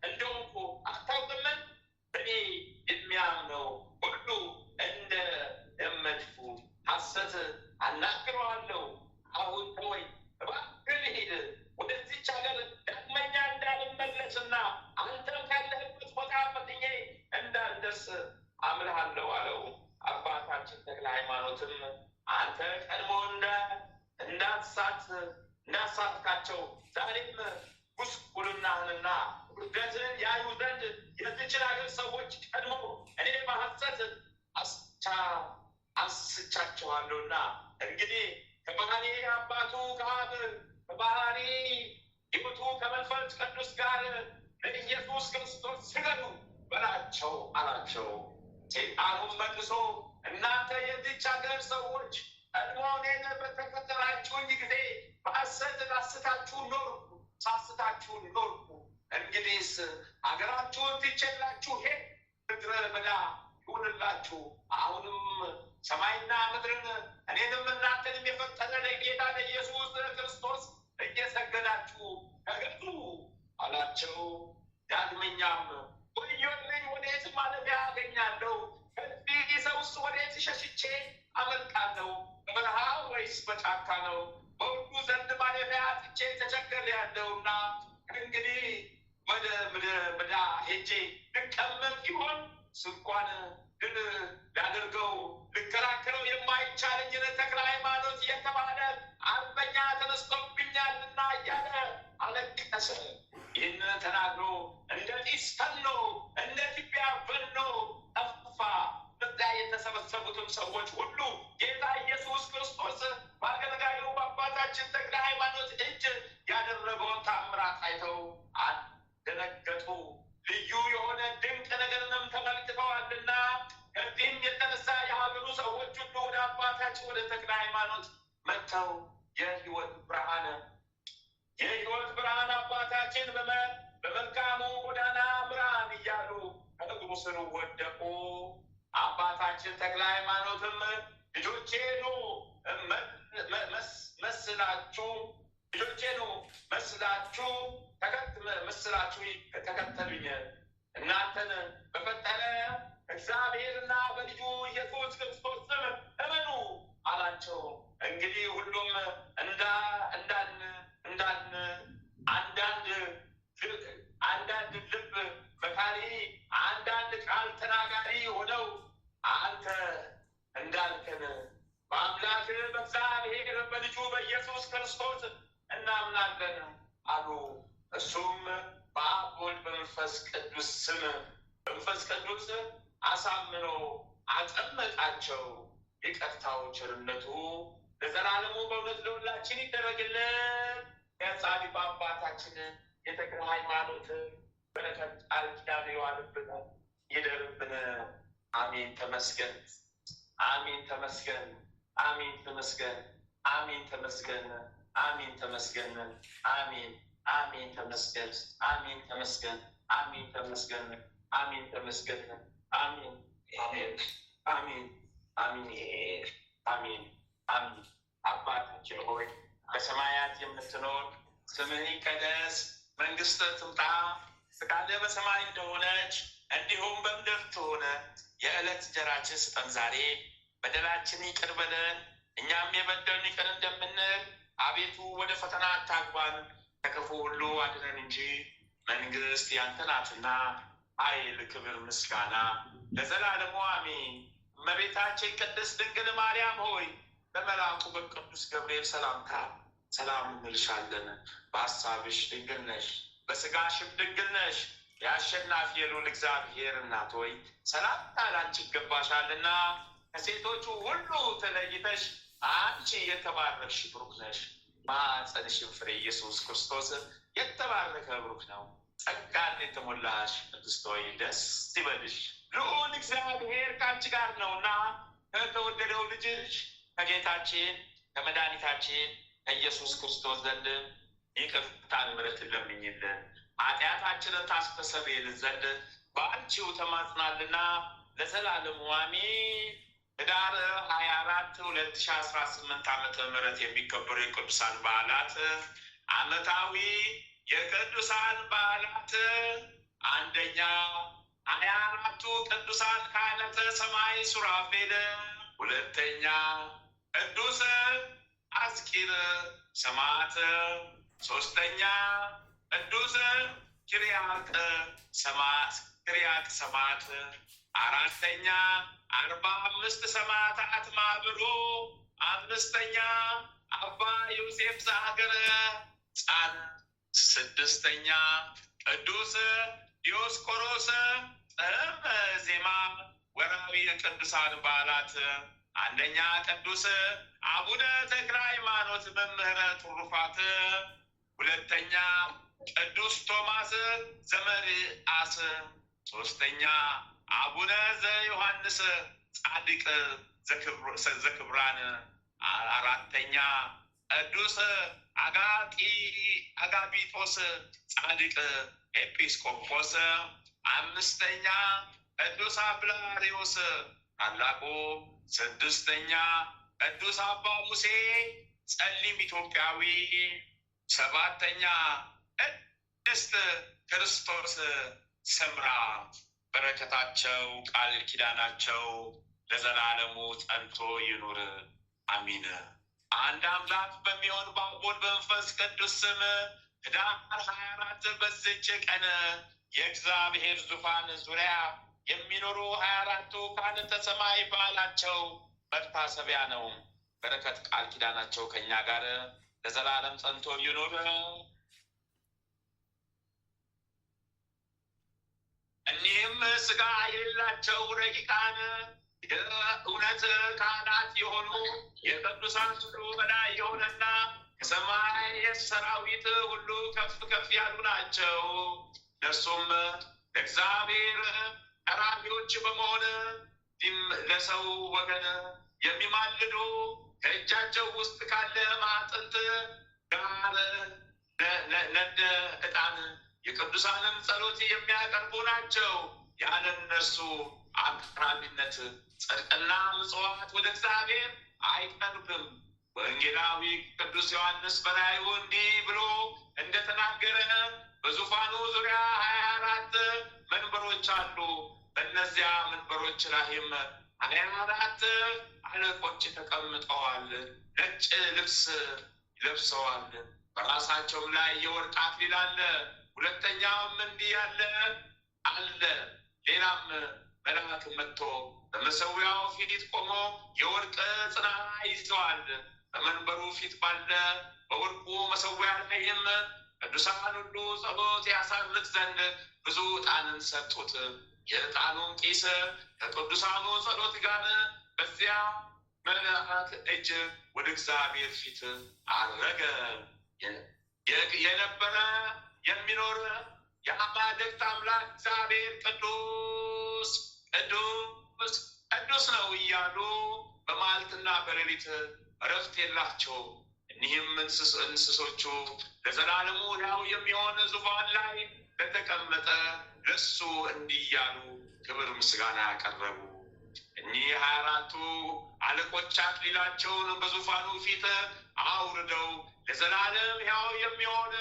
እንደሆንኩ አታውቅምን? እኔ የሚያምነው ሁሉ እንደ ደመድፉ ሐሰት አናግረዋለሁ። አሁን ተወኝ እባክህ ልሂድ፣ ወደዚች ሀገር ዳግመኛ እንዳልመለስና አንተም ካለህበት ቦታ ፈጥኜ እንዳልደርስ አምልሃለሁ አለው። አባታችን ተክለ ሃይማኖትም አንተ ቀድሞ እንዳሳትካቸው ዛሬም ጉስቁልናህንና ውርደትህን ያዩ ዘንድ የዚችን ሀገር ሰዎች ቀድሞ እኔ በሐሰት አስቻቸዋለሁና እንግዲህ ከባህሪ አባቱ ከአብ ከባህሪ ሕይወቱ ከመንፈስ ቅዱስ ጋር ለኢየሱስ ክርስቶስ ስገዱ በላቸው አላቸው። ሴጣኑም መልሶ እናንተ የዚች ሀገር ሰዎች ቀድሞ እኔን በተከተላችሁኝ ጊዜ በሐሰት ሳስታችሁ ኖርኩ። እንግዲህስ ሀገራችሁን ትቼላችሁ ሄድ፣ ምድረ በዳ ይሁንላችሁ። አሁንም ሰማይና ምድርን እኔንም እናንተንም የፈጠረ ለጌታ ለኢየሱስ ክርስቶስ እየሰገዳችሁ ተገዙ አላቸው። ዳግመኛም ወዮልኝ፣ ወዴት ማለፊያ አገኛለሁ? ከዚህ ሰውስ ወዴት ሸሽቼ አመልጣለሁ? በበረሃ ወይስ በጫካ ነው? በሁሉ ዘንድ ማለፊያ አጥቼ ተቸግሬአለሁና እንግዲህ ወደ ምድረ በዳ ሄጄ ልቀመጥ ይሆን? ስንኳን ድል ላደርገው ልከራከረው የማይቻለኝን ተክለ ሃይማኖት የተባለ አርበኛ ተነስቶብኛልና እያለ አለቀሰ። ይህንን ተናግሮ እንደ ጢስ ተኖ እንደ ትቢያ በኖ ጠፋ። በዚያ የተሰበሰቡትም ሰዎች ሁሉ ጌታ ኢየሱስ ክርስቶስ በአገልጋዩ በአባታችን ተክለ ሃይማኖት እጅ ያደረገውን ታምራት አይተው ደነገጡ። ልዩ የሆነ ድንቅ ነገርንም ተመልክተዋልና ከዚህም የተነሳ የሀገሩ ሰዎች ሁሉ ወደ አባታችን ወደ ተክለ ሃይማኖት መጥተው የሕይወት ብርሃን አባታችን በመልካሙ ጎዳና ምራን እያሉ ከእግሩ ስር ወደቁ። አባታችን ተክለ ሃይማኖትም ልጆቼ ኑ መስላችሁ ተከተሉኝ፣ እናንተን በፈጠረ እግዚአብሔርና በልጁ ኢየሱስ ክርስቶስ ስም እመኑ አላቸው። እንግዲህ ሁሉም አንዳንድ ልብ መካሪ፣ አንዳንድ ቃል ተናጋሪ ሆነው አንተ እንዳልከን በአምላክ በእግዚአብሔር በልጁ በኢየሱስ ክርስቶስ እናምናለን አሉ። እሱም በአብ ወልድ በመንፈስ ቅዱስ ስም በመንፈስ ቅዱስ አሳምኖ አጠመቃቸው። ይቅርታው ቸርነቱ ለዘላለሙ በእውነት ለሁላችን ይደረግልን። የጻድቁ አባታችን የተክለ ሃይማኖት በረከት ቃል ኪዳኑ ይዋልብን ይደርብን። አሜን። ተመስገን። አሜን። ተመስገን። አሜን። ተመስገን። አሜን። ተመስገን። አሜን። ተመስገን። አሜን። አሜን። ተመስገን። አሜን። ተመስገን። አሜን። ተመስገን። አሜን። ተመስገን። አሜን። አሜን። አሜን አሜን አሜን። አባታችን ሆይ በሰማያት የምትኖር ስምህ ይቀደስ፣ መንግስትህ ትምጣ፣ ፈቃድህ በሰማይ እንደሆነች እንዲሁም በምድር ትሁን። የዕለት እንጀራችንን ስጠን ዛሬ፣ በደላችንን ይቅር በለን እኛም የበደሉንን ይቅር እንደምንል፣ አቤቱ ወደ ፈተና አታግባን ከክፉ ሁሉ አድነን እንጂ መንግስት ያንተ ናትና ኃይል፣ ክብር፣ ምስጋና ለዘላለሙ አሜን። እመቤታችን ቅድስት ድንግል ማርያም ሆይ በመልአኩ በቅዱስ ገብርኤል ሰላምታ ሰላም እንልሻለን። በሐሳብሽ ድንግል ነሽ፣ በሥጋሽም ድንግል ነሽ። የአሸናፊ የልዑል እግዚአብሔር እናት ሆይ ሰላምታ ላንቺ ይገባሻልና ከሴቶቹ ሁሉ ተለይተሽ አንቺ የተባረክሽ ብሩክ ነሽ። ማኅፀንሽም ፍሬ ኢየሱስ ክርስቶስ የተባረከ ብሩክ ነው። ጸጋን የተሞላሽ ቅድስት ሆይ ደስ ይበልሽ፣ ልዑል እግዚአብሔር ከአንቺ ጋር ነውና ከተወደደው ልጅሽ ከጌታችን ከመድኃኒታችን ከኢየሱስ ክርስቶስ ዘንድ ይቅርታን ምሕረትን ለምኝልን ኃጢአታችንን ታስተሰርይልን ዘንድ በአንቺው ተማጽናልና ለዘላለሙ አሜን። ህዳር 24 2018 ዓመተ ምህረት የሚከበሩ የቅዱሳን በዓላት ዓመታዊ የቅዱሳን በዓላት አንደኛ 24ቱ ቅዱሳን ካህናተ ሰማይ ሱራፌል፣ ሁለተኛ ቅዱስ አስቂር ሰማዕት፣ ሶስተኛ ቅዱስ ኪርያቅ ሰማዕት፣ አራተኛ 45 ሰማዕታት ማህበሩ፣ አምስተኛ አባ ዮሴፍ ዘሀገረ ጻን፣ ስድስተኛ ቅዱስ ዲዮስቆሮስ ጥዕመ ዜማ። ወርኃዊ የቅዱሳን በዓላት አንደኛ ቅዱስ አቡነ ተክለ ሃይማኖት መምህረ ትሩፋት፣ ሁለተኛ ቅዱስ ቶማስ ዘመርአስ፣ ሶስተኛ አቡነ ዘዮሐንስ ጻድቅ ዘክብራን፣ አራተኛ ቅዱስ አጋቢጦስ ጻድቅ ኤጲስቆጶስ፣ አምስተኛ ቅዱስ አብላሪዮስ ታላቁ፣ ስድስተኛ ቅዱስ አባ ሙሴ ጸሊም ኢትዮጵያዊ፣ ሰባተኛ ቅድስት ክርስቶስ ሰምራ። በረከታቸው ቃል ኪዳናቸው ለዘላለሙ ጸንቶ ይኑር አሚን። አንድ አምላክ በሚሆን በአብ ወልድ በመንፈስ ቅዱስ ስም ህዳር 24 በዚች ቀን የእግዚአብሔር ዙፋን ዙሪያ የሚኖሩ 24ቱ ካህናተ ሰማይ በዓላቸው መታሰቢያ ነው። በረከት ቃል ኪዳናቸው ከእኛ ጋር ለዘላለም ጸንቶ ይኑር። እኒህም ሥጋ የሌላቸው ረቂቃን የእውነት ካህናት የሆኑ የቅዱሳን ሁሉ በላይ የሆነና ከሰማይ ሰራዊት ሁሉ ከፍ ከፍ ያሉ ናቸው። እነርሱም ለእግዚአብሔር ቀራቢዎች በመሆን ለሰው ወገን የሚማልዱ ከእጃቸው ውስጥ ካለ ማዕጠንት ጋር ነደ ዕጣን የቅዱሳንም ጸሎት የሚያቀርቡ ናቸው። ያለ እነርሱ አቅራቢነት ጽድቅና ምጽዋት ወደ እግዚአብሔር አይቀርብም። ወንጌላዊ ቅዱስ ዮሐንስ በራእዩ እንዲህ ብሎ እንደተናገረ በዙፋኑ ዙሪያ 24 መንበሮች አሉ። በእነዚያ መንበሮች ላይም 24 አለቆች ተቀምጠዋል። ነጭ ልብስ ለብሰዋል። በራሳቸውም ላይ የወርቅ አክሊል አለ። ሁለተኛውም እንዲህ ያለ አለ። ሌላም መልአክ መጥቶ በመሰዊያው ፊት ቆሞ የወርቅ ጽና ይዘዋል። በመንበሩ ፊት ባለ በወርቁ መሰዊያ ላይም ቅዱሳን ሁሉ ጸሎት ያሳርግ ዘንድ ብዙ ዕጣንን ሰጡት። የዕጣኑም ጢስ ከቅዱሳኑ ጸሎት ጋር በዚያ መልአክ እጅ ወደ እግዚአብሔር ፊት አረገ። የነበረ የሚኖር የአማልክት አምላክ እግዚአብሔር ቅዱስ ቅዱስ ቅዱስ ነው እያሉ በመዓልትና በሌሊት እረፍት የላቸው። እኒህም እንስሶቹ ለዘላለሙ ሕያው የሚሆን ዙፋን ላይ ለተቀመጠ ለሱ እንዲህ እያሉ ክብር ምስጋና ያቀረቡ እኒህ 24ቱ አለቆች አክሊላቸውን በዙፋኑ ፊት አውርደው ለዘላለም ሕያው የሚሆን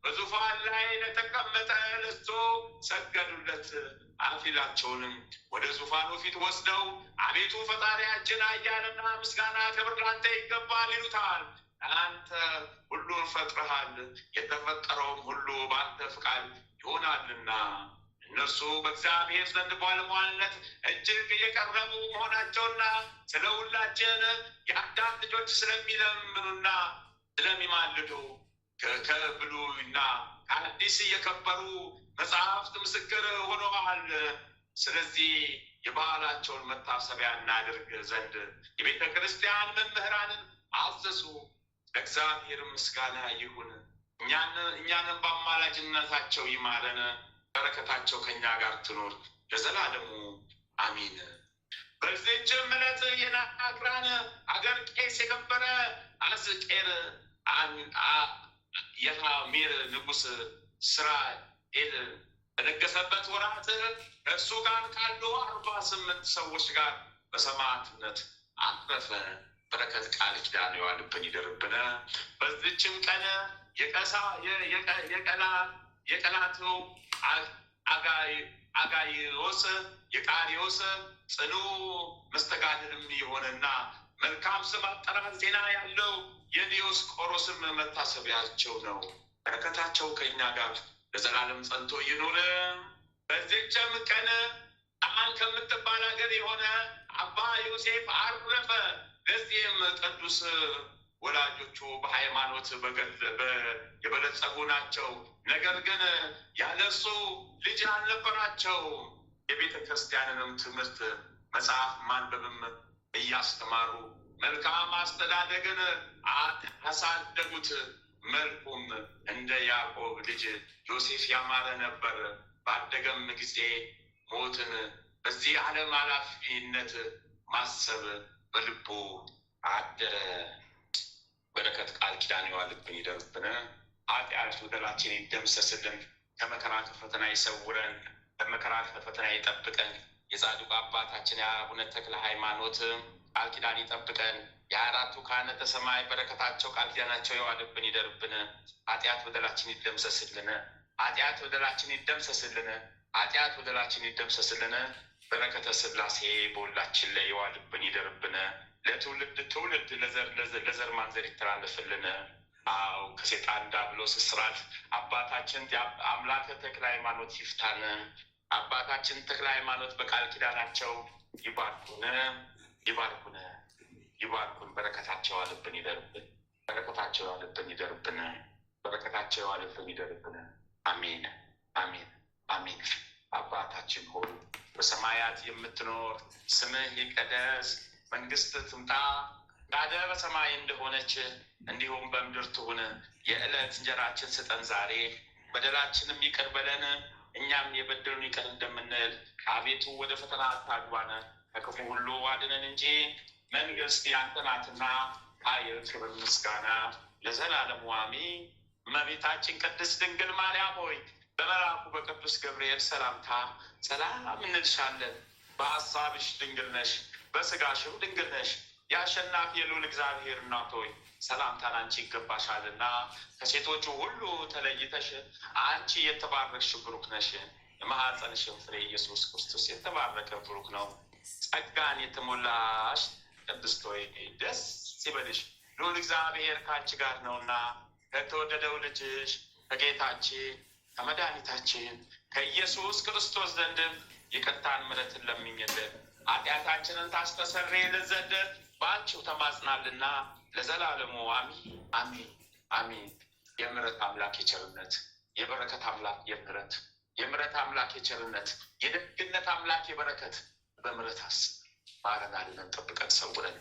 በዙፋን ላይ ለተቀመጠ ለእሱ ሰገዱለት። አክሊላቸውንም ወደ ዙፋኑ ፊት ወስደው አቤቱ ፈጣሪያችን ኃያልና ምስጋና ክብር ላንተ ይገባል ይሉታል። አንተ ሁሉን ፈጥረሃል፣ የተፈጠረውም ሁሉ በአንተ ፍቃድ ይሆናልና እነርሱ በእግዚአብሔር ዘንድ ባለሟልነት እጅግ እየቀረቡ መሆናቸውና ስለ ሁላችን የአዳም ልጆች ስለሚለምኑና ስለሚማልዱ ከብሉይና ከአዲስ የከበሩ መጽሐፍት ምስክር ሆነዋል። ስለዚህ የበዓላቸውን መታሰቢያ እናድርግ ዘንድ የቤተ ክርስቲያን መምህራንን አዘዙ። ለእግዚአብሔር ምስጋና ይሁን። እኛንም በአማላጅነታቸው ይማረን። በረከታቸው ከኛ ጋር ትኖር ለዘላለሙ አሚን። በዚህችም ዕለት የናግራን አገር ቄስ የከበረ አስቄር የሐሚር ንጉሥ እስራኤል በነገሰበት ወራት እሱ ጋር ካሉ 48 ሰዎች ጋር በሰማዕትነት አረፈ። በረከት ቃል ኪዳን የዋልብን ይደርብን። በዚችም ቀን የቀላቱ አጋይዮስ የቃሪዮስ ጽኑ መስተጋድልም የሆነና መልካም ስም አጠራር ዜና ያለው የዲዮስቆሮስም መታሰቢያቸው ነው። በረከታቸው ከእኛ ጋር ለዘላለም ጸንቶ ይኑር። በዚህችም ቀን ጣን ከምትባል ሀገር የሆነ አባ ዮሴፍ አረፈ። ለዚህም ቅዱስ ወላጆቹ በሃይማኖት የበለጸጉ ናቸው። ነገር ግን ያለሱ ልጅ አልነበራቸው። የቤተ ክርስቲያንንም ትምህርት መጽሐፍ ማንበብም እያስተማሩ መልካም አስተዳደግን አሳደጉት። መልኩም እንደ ያዕቆብ ልጅ ዮሴፍ ያማረ ነበር። ባደገም ጊዜ ሞትን በዚህ ዓለም ኃላፊነት ማሰብ በልቡ አደረ። በረከት ቃል ኪዳን የዋልብን ይደርብን። ኃጢአት በደላችን ይደምሰስልን። ከመከራ ከፈተና ይሰውረን። ከመከራ ከፈተና ይጠብቀን። የጻድቁ አባታችን የአቡነ ተክለ ሃይማኖት ቃል ኪዳን ይጠብቀን። የ24ቱ ካህናተ ሰማይ በረከታቸው ቃል ኪዳናቸው የዋልብን ይደርብን። ኃጢአት በደላችን ይደምሰስልን። ኃጢአት በደላችን ይደምሰስልን። ኃጢአት በደላችን ይደምሰስልን። በረከተ ሥላሴ በሁላችን ላይ የዋልብን ይደርብን። ለትውልድ ትውልድ ለዘር ማንዘር ይተላለፍልን። አው ከሴጣን ዲያብሎስ እስራት አባታችን አምላከ ተክለ ሃይማኖት ይፍታን። አባታችን ተክለ ሃይማኖት በቃል ኪዳናቸው ይባርኩን። በረከታቸው የዋልብን ይደርብን። በረከታቸው የዋልብን ይደርብን። በረከታቸው የዋልብን ይደርብን። አሜን አሜን አሜን። አባታችን ሆይ በሰማያት የምትኖር ስምህ ይቀደስ፣ መንግስት ትምጣ፣ ፈቃድህ በሰማይ እንደሆነች እንዲሁም በምድር ትሁን። የዕለት እንጀራችን ስጠን ዛሬ፣ በደላችንም ይቅር በለን እኛም የበደሉን ይቅር እንደምንል፣ አቤቱ ወደ ፈተና አታግባን ከክፉ ሁሉ አድነን እንጂ መንግስት ያንተ ናትና ኃይል፣ ክብር፣ ምስጋና ለዘላለሙ አሜን። እመቤታችን ቅድስት ድንግል ማርያም ሆይ በመልአኩ በቅዱስ ገብርኤል ሰላምታ ሰላም እንልሻለን። በሐሳብሽ ድንግል ነሽ፣ በስጋሽም ድንግል ነሽ። የአሸናፊ የልዑል እግዚአብሔር እናት ሆይ ሰላምታ ላንቺ ይገባሻልና ከሴቶቹ ሁሉ ተለይተሽ አንቺ የተባረክሽ ብሩክ ነሽ። የማኅፀንሽም ፍሬ ኢየሱስ ክርስቶስ የተባረከ ብሩክ ነው። ጸጋን የተሞላሽ ቅድስት ሆይ ደስ ይበልሽ፣ ልዑል እግዚአብሔር ከአንቺ ጋር ነውና ከተወደደው ልጅሽ ከጌታችን ከመድኃኒታችን ከኢየሱስ ክርስቶስ ዘንድ ይቅርታን ምሕረትን ለምኝልን ኃጢአታችንን ታስተሰርይልን ዘንድ በአንቺው ተማጽናልና ለዘላለሙ አሜን አሜን አሜን። የምሕረት አምላክ የቸርነት የበረከት አምላክ የምሕረት አምላክ የቸርነት የደግነት አምላክ የበረከት በምሕረት አስብ። ማረን፣ አድነን፣ ጠብቀን፣ ሰውረን።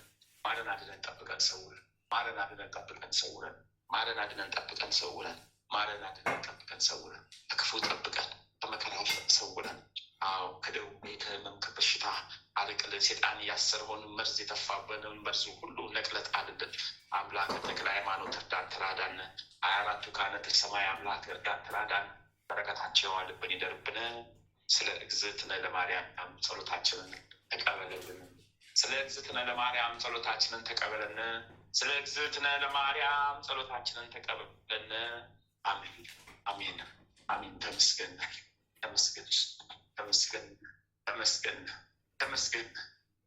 ማረን፣ አድነን፣ ጠብቀን፣ ሰውረን። ማረን፣ አድነን፣ ጠብቀን፣ ሰውረን። ማረን፣ አድነን፣ ጠብቀን፣ ሰውረን። ማረን፣ አድነን፣ ጠብቀን፣ ሰውረን። ከክፉ ጠብቀን፣ ከመከራ ሰውረን። አዎ ከደዌ ከሕመም ከበሽታ አርቅልን። ሴጣን ያሰረውን መርዝ የተፋበንን መርዝ ሁሉ ነቅለህ ጣልልን። አምላክ ተክለ ሃይማኖት እርዳን፣ ተራዳን። 24ቱ ካህናተ ሰማይ አምላክ እርዳን፣ ተራዳን። በረከታቸው የዋልብን ይደርብን። ስለ እግዝእትነ ለማርያም ጸሎታችንን ተቀበለልን። ስለ እግዝእትነ ለማርያም ጸሎታችንን ተቀበለን። ስለ እግዝእትነ ለማርያም ጸሎታችንን ተቀበለን። አሜን አሜን አሜን። ተመስገን ተመስገን ተመስገን ተመስገን ተመስገን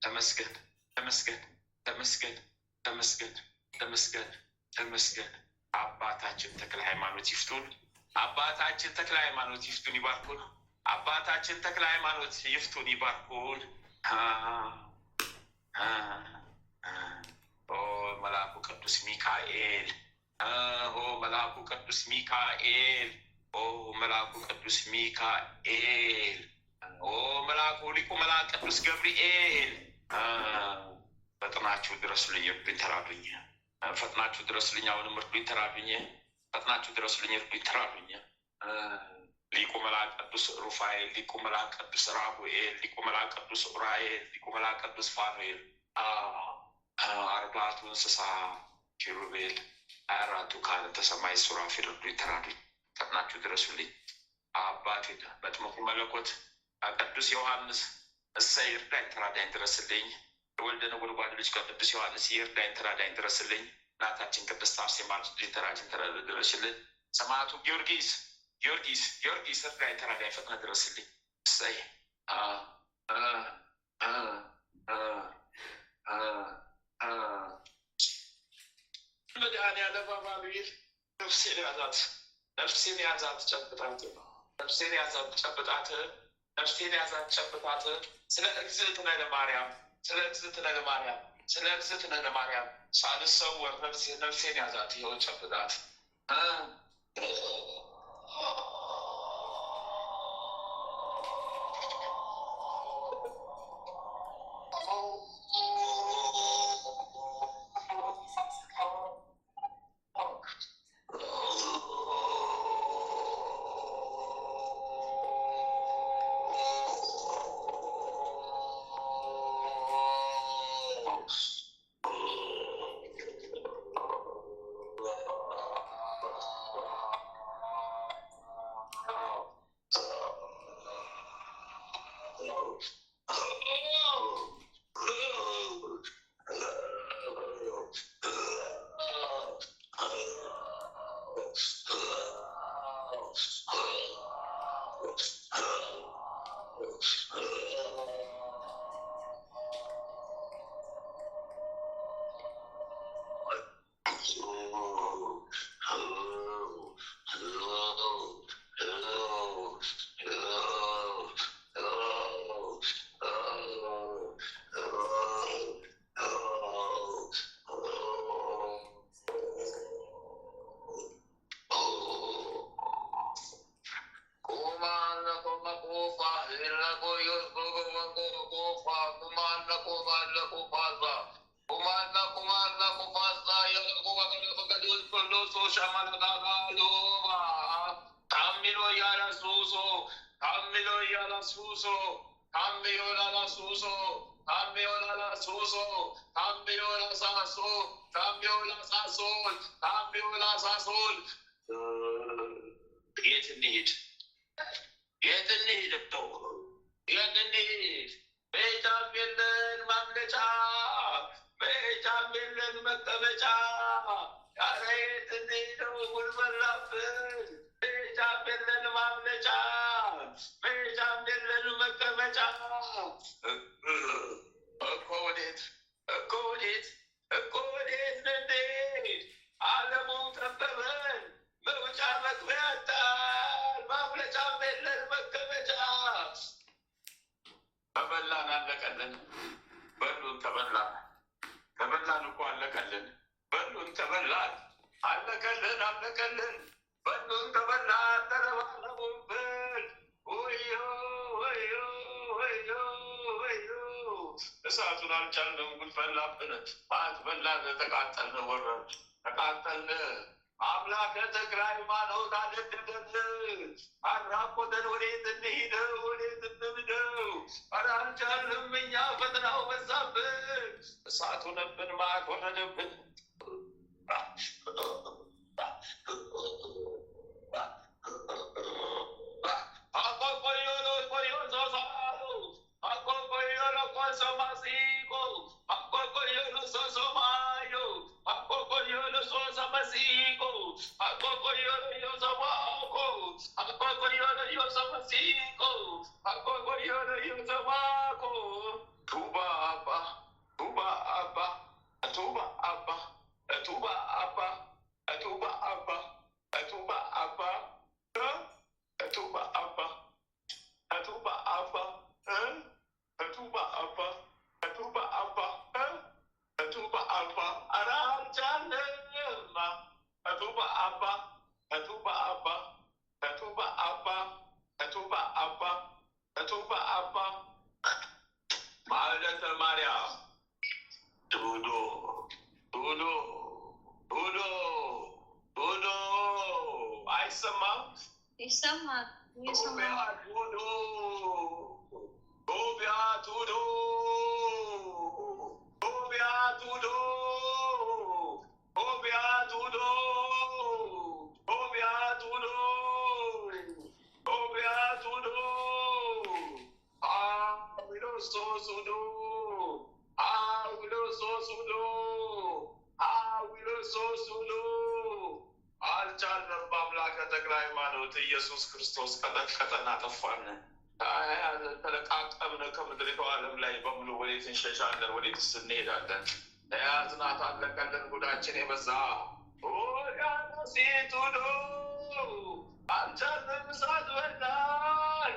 ተመስገን ተመስገን ተመስገን ተመስገን ተመስገን ተመስገን። አባታችን ተክለ ሃይማኖት ይፍቱን። አባታችን ተክለ ሃይማኖት ይፍቱን ይባርኩን። አባታችን ተክለ ሃይማኖት ይፍቱን ይባርኩን። ኦ መልአኩ ቅዱስ ሚካኤል፣ ኦ መልአኩ ቅዱስ ሚካኤል፣ ኦ መልአኩ ቅዱስ ሚካኤል፣ ኦ መልአኩ ሊቁ መልአክ ቅዱስ ገብርኤል ፈጥናችሁ ድረሱልኝ፣ እርዱኝ፣ ተራዱኝ። ፈጥናችሁ ድረሱልኝ፣ አሁንም እርዱኝ፣ ተራዱኝ። ፈጥናችሁ ድረሱልኝ፣ እርዱኝ፣ ተራዱኝ። ሊቁ መልአክ ቅዱስ ሩፋኤል፣ ሊቁ መልአክ ቅዱስ ራጉኤል፣ ሊቁ መልአክ ቅዱስ ኡራኤል፣ ሊቁ መልአክ ቅዱስ ፋኑኤል፣ አርባዕቱ እንስሳ ኪሩቤል፣ 24ቱ ካህናተ ሰማይ ሱራፌል እርዱኝ፣ ተራዱኝ። ፈጥናችሁ ድረሱልኝ። አባቴ መጥምቁ መለኮት ቅዱስ ዮሐንስ እሰይ እርዳኝ፣ ተራዳኝ፣ ድረስልኝ። ወልደ ነጎድጓድ ልጅ ቅዱስ ዮሐንስ ይርዳኝ፣ ተራዳኝ፣ ድረስልኝ። እናታችን ቅድስት አርሴማ ተራዳኝ፣ ድረስልን። ሰማዕቱ ጊዮርጊስ ጊዮርጊስ ጊዮርጊስ እርዳኝ፣ ተራዳኝ፣ ፈጥነ ድረስልኝ። እሰይ መድኃኒዓለም አማኑኤል ነፍሴን ያዛት፣ ነፍሴን ያዛት፣ ጨብጣት፣ ነፍሴን ያዛት፣ ጨብጣት፣ ነፍሴን ያዛት፣ ጨብጣት። ስለ እግዝእትነ ለማርያም፣ ስለ እግዝእትነ ለማርያም፣ ስለ እግዝእትነ ለማርያም ሳልሰወር ነፍሴን ያዛት፣ ይኸው ጨብጣት። የት እንሂድ? የት እንሂድ? የት እንሂድ? ቤታም የለን ማምለጫ፣ ቤታም የለን መቀመጫ። ኧረ የት እንሂድ? ጉድ በላብን። ቤታም የለን ማምለጫ፣ ቤታም የለን መቀመጫ። እኮ ወዴት እኮ ወዴት እኮ ወዴት እንሂድ? ዓለሙም ከበበን፣ መውጫ መግቢያ አጣን፣ ማምለጫም የለን መቀመጫ። ተበላን፣ አለቀልን። በሉን ተበላን፣ ተበላን እኮ አለቀልን። በሉን ተበላን፣ አለቀልን፣ አለቀልን። በሉን ተበላን፣ ተረባረቡብን። ወዮ ወዮ ወዮ ወዮ። እሳቱን አልቻልንም፣ ጉድ ፈላብን። ማት በላን፣ ተቃጠልን፣ ወረን ተቃጠልን። አምላከ ተክለ ሃይማኖት አደደደን፣ አራቆተን። ወዴት እንሂድ? ወዴት እንሂደው? ኧረ አልቻልንም እኛ፣ ፈተናው በዛብን። እሳት ሆነብን፣ ማት ወረደብን። ኢየሱስ ክርስቶስ ቀጠና ጠፋን። ተለቃቀምን ከምድሪቱ ዓለም ላይ በሙሉ። ወዴት እንሸሻለን? ወዴትስ እንሄዳለን? ለያዝናት አለቀልን፣ ጉዳችን የበዛ ኦያሲቱዶ አልቻልንም፣ እሳት በላን፣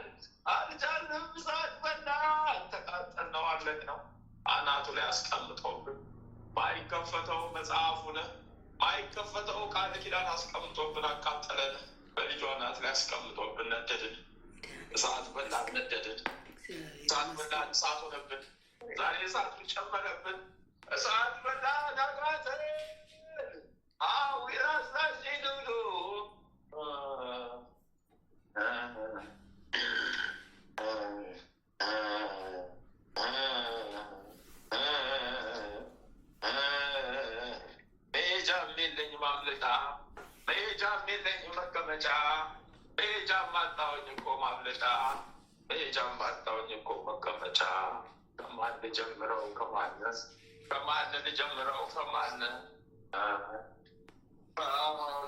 አልቻልንም፣ እሳት በላን። ተቃጠል ነው አለቅ ነው አናቱ ላይ አስቀምጦብን ማይከፈተው መጽሐፉን ማይከፈተው ቃል ኪዳን አስቀምጦብን አቃጠለን። በልጇ ናት ላይ አስቀምጦብን ነደድን። እሳት በላን፣ ነደድን። እሳት በላን፣ እሳት ሆነብን። ዛሬ እሳቱ ጨመረብን። እሳት በላን፣ አቃተን። ራሳሽዱዱ መሄጃ የለኝ ማምለጫ፣ መሄጃ የለኝ መቀመጫ፣ መሄጃ ማጣሁኝ እኮ ማምለጫ፣ መሄጃ ማጣሁኝ እኮ መቀመጫ። ከማን ልጀምረው? ከማን ልጀምረው? ከማን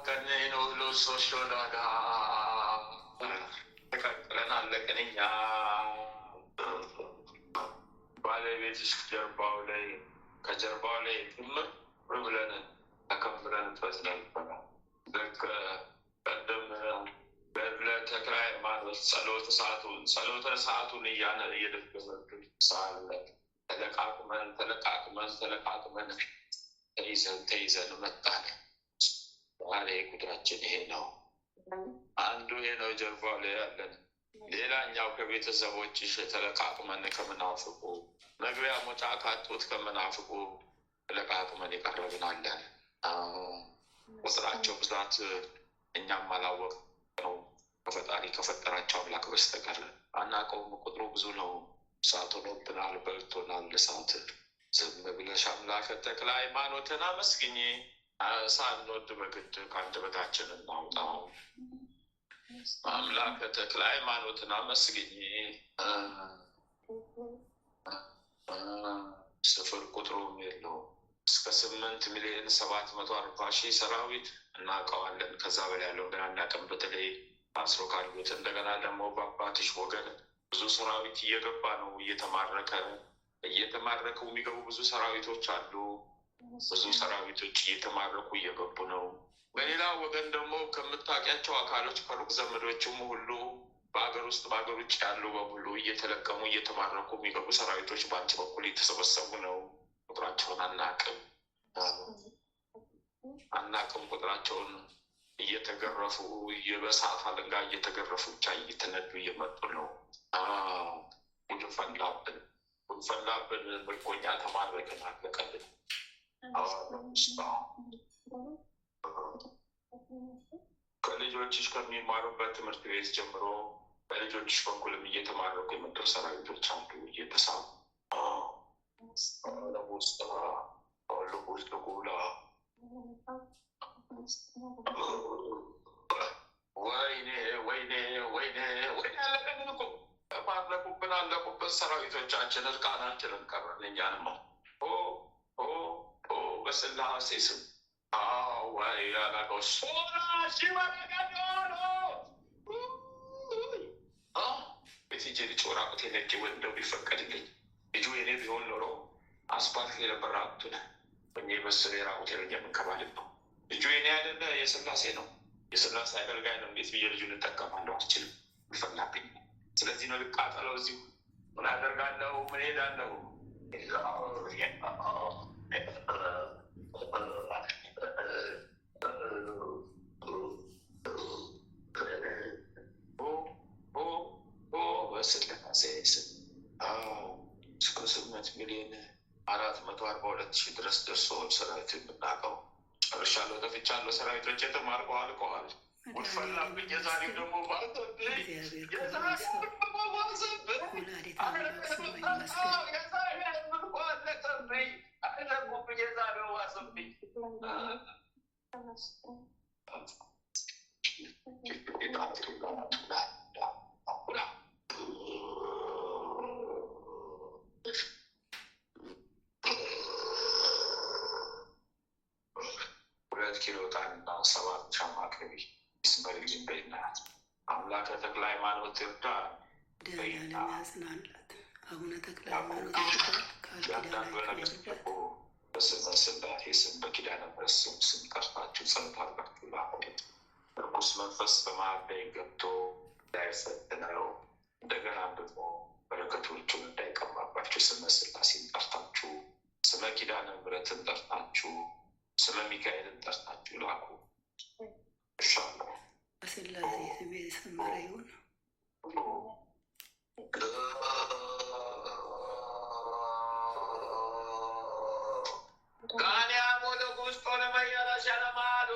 ከኔኖ ሎሶሾዳዳ ተቀቅለን አለቅን እኛ። ባለቤትሽ ከጀርባው ላይ ትምር ብለን ተከምረን ፈዝነን ይባላል። ልክ ቀደም በብለ ተክለ ሃይማኖት ጸሎተ ሰዓቱን እየደገመብን ሳለ ተለቃቅመን ተይዘን መጣን። ዛሬ ጉዳችን ይሄ ነው። አንዱ ይሄ ነው ጀርባው ላይ ያለን። ሌላኛው ከቤተሰቦችሽ ተለቃቅመን ከምናፍቁ መግቢያ መውጫ ካጡት ከምናፍቁ ተለቃቅመን የቀረብናለን። ቁጥራቸው ብዛት እኛም አላወቅ ነው ከፈጣሪ ከፈጠራቸው አምላክ በስተቀር አናውቀውም። ቁጥሩ ብዙ ነው። እሳት ሆኖብናል፣ በልቶናል እሳት። ዝም ብለሽ አምላከ ተክለ ሃይማኖትን አመስግኝ። ሳንወድ በግድ ከአንደበታችን እናውጣው። አምላከ ተክለ ሃይማኖትን አመስግኝ። ስፍር ቁጥሩም የለው። እስከ 8,740,000 ሰራዊት እናውቀዋለን። ከዛ በላይ ያለው ግን አናውቅም። በተለይ አስሮ ካሉት እንደገና ደግሞ በአባትሽ ወገን ብዙ ሰራዊት እየገባ ነው። እየተማረኩ የሚገቡ ብዙ ሰራዊቶች አሉ። ብዙ ሰራዊቶች እየተማረኩ እየገቡ ነው። በሌላ ወገን ደግሞ ከምታውቂያቸው አካሎች ከሩቅ ዘመዶችም ሁሉ በሀገር ውስጥ በሀገር ውጭ ያሉ በሙሉ እየተለቀሙ እየተማረኩ የሚገቡ ሰራዊቶች በአንቺ በኩል የተሰበሰቡ ነው። ቁጥራቸውን አናቅም። ቁጥራቸውን እየተገረፉ በእሳት አለንጋ እየተገረፉ ብቻ እየተነዱ እየመጡ ነው። ጉድ ፈላብን። ምርኮኛ ተማረክን፣ አለቀልን። ከልጆችሽ ከሚማሩበት ትምህርት ቤት ጀምሮ በልጆችሽ በኩልም እየተማረኩ የመጡ ሰራዊቶች አሉ። እየተሳቡ ውስጥ ጉላ ወይኔ አለቀልን እኮ ተማረኩብን፣ አለቁብን። ሰራዊቶቻችን እርቃናችንን ቀረን። እኛንማ በስላሴ ስም ወይ ያላቀው ሶላ ሲበረገዶ ቤትጄ ልጅ ወራቁት የነቄ ወንደው ቢፈቀድልኝ ልጁ የኔ ቢሆን ኖሮ አስፓልት የነበር ራቁቱን በእኛ የመሰለ የራቁት የረኛ የምንከባልብ ነው። ልጁ የኔ አይደለ የስላሴ ነው። የስላሴ አገልጋይ ነው። እንዴት ብዬ ልጁን እጠቀማለሁ? አልችልም። ይፈላብኝ። ስለዚህ ነው ልቃጠለው። እዚሁ ምን አደርጋለሁ? ምን ሄዳለሁ? በስላሴ ስም እስከ 8,442,000 ድረስ ደርሶ ሰራዊት የምናውቀው ጨርሻለሁ። ጠፍቻለሁ። ሰራዊቶች የተማርከው አልቀዋል። ውድፈላብኝ። የዛሬው ደግሞ ባሰብኝ። የዛሬው ደግሞ ባሰብኝ። አለቀብኝ። አለቁብኝ። የዛሬው ባሰብኝ። ኪሎ ዕጣንና 7 ሻማ ቅቤ ይስመልኝ በይናት። አምላከ ተክለ ሃይማኖት እርዳ። ያጽናላት። አቡነ ተክለ ሃይማኖት ያንዳንዱ ነገር በስመ ስላሴ ስም በኪዳነ ምሕረት ስም ጠርታችሁ ጸሎት አድርጋችሁ ላኩት። ርኩስ መንፈስ በመሃል ላይ ገብቶ እንዳይፈትነው እንደገና ደግሞ በረከቶቹን እንዳይቀማባችሁ ስመ ስላሴን ጠርታችሁ ስመ ኪዳነ ምሕረትን ጠርታችሁ ስመ ሚካኤልን ጠርታችሁ ላኩ። እሻለሁ። በስላሴ ስም የሰመረ ይሁን። ጋንያ ሞለጉስጦ ለመየረሻ ለማሉ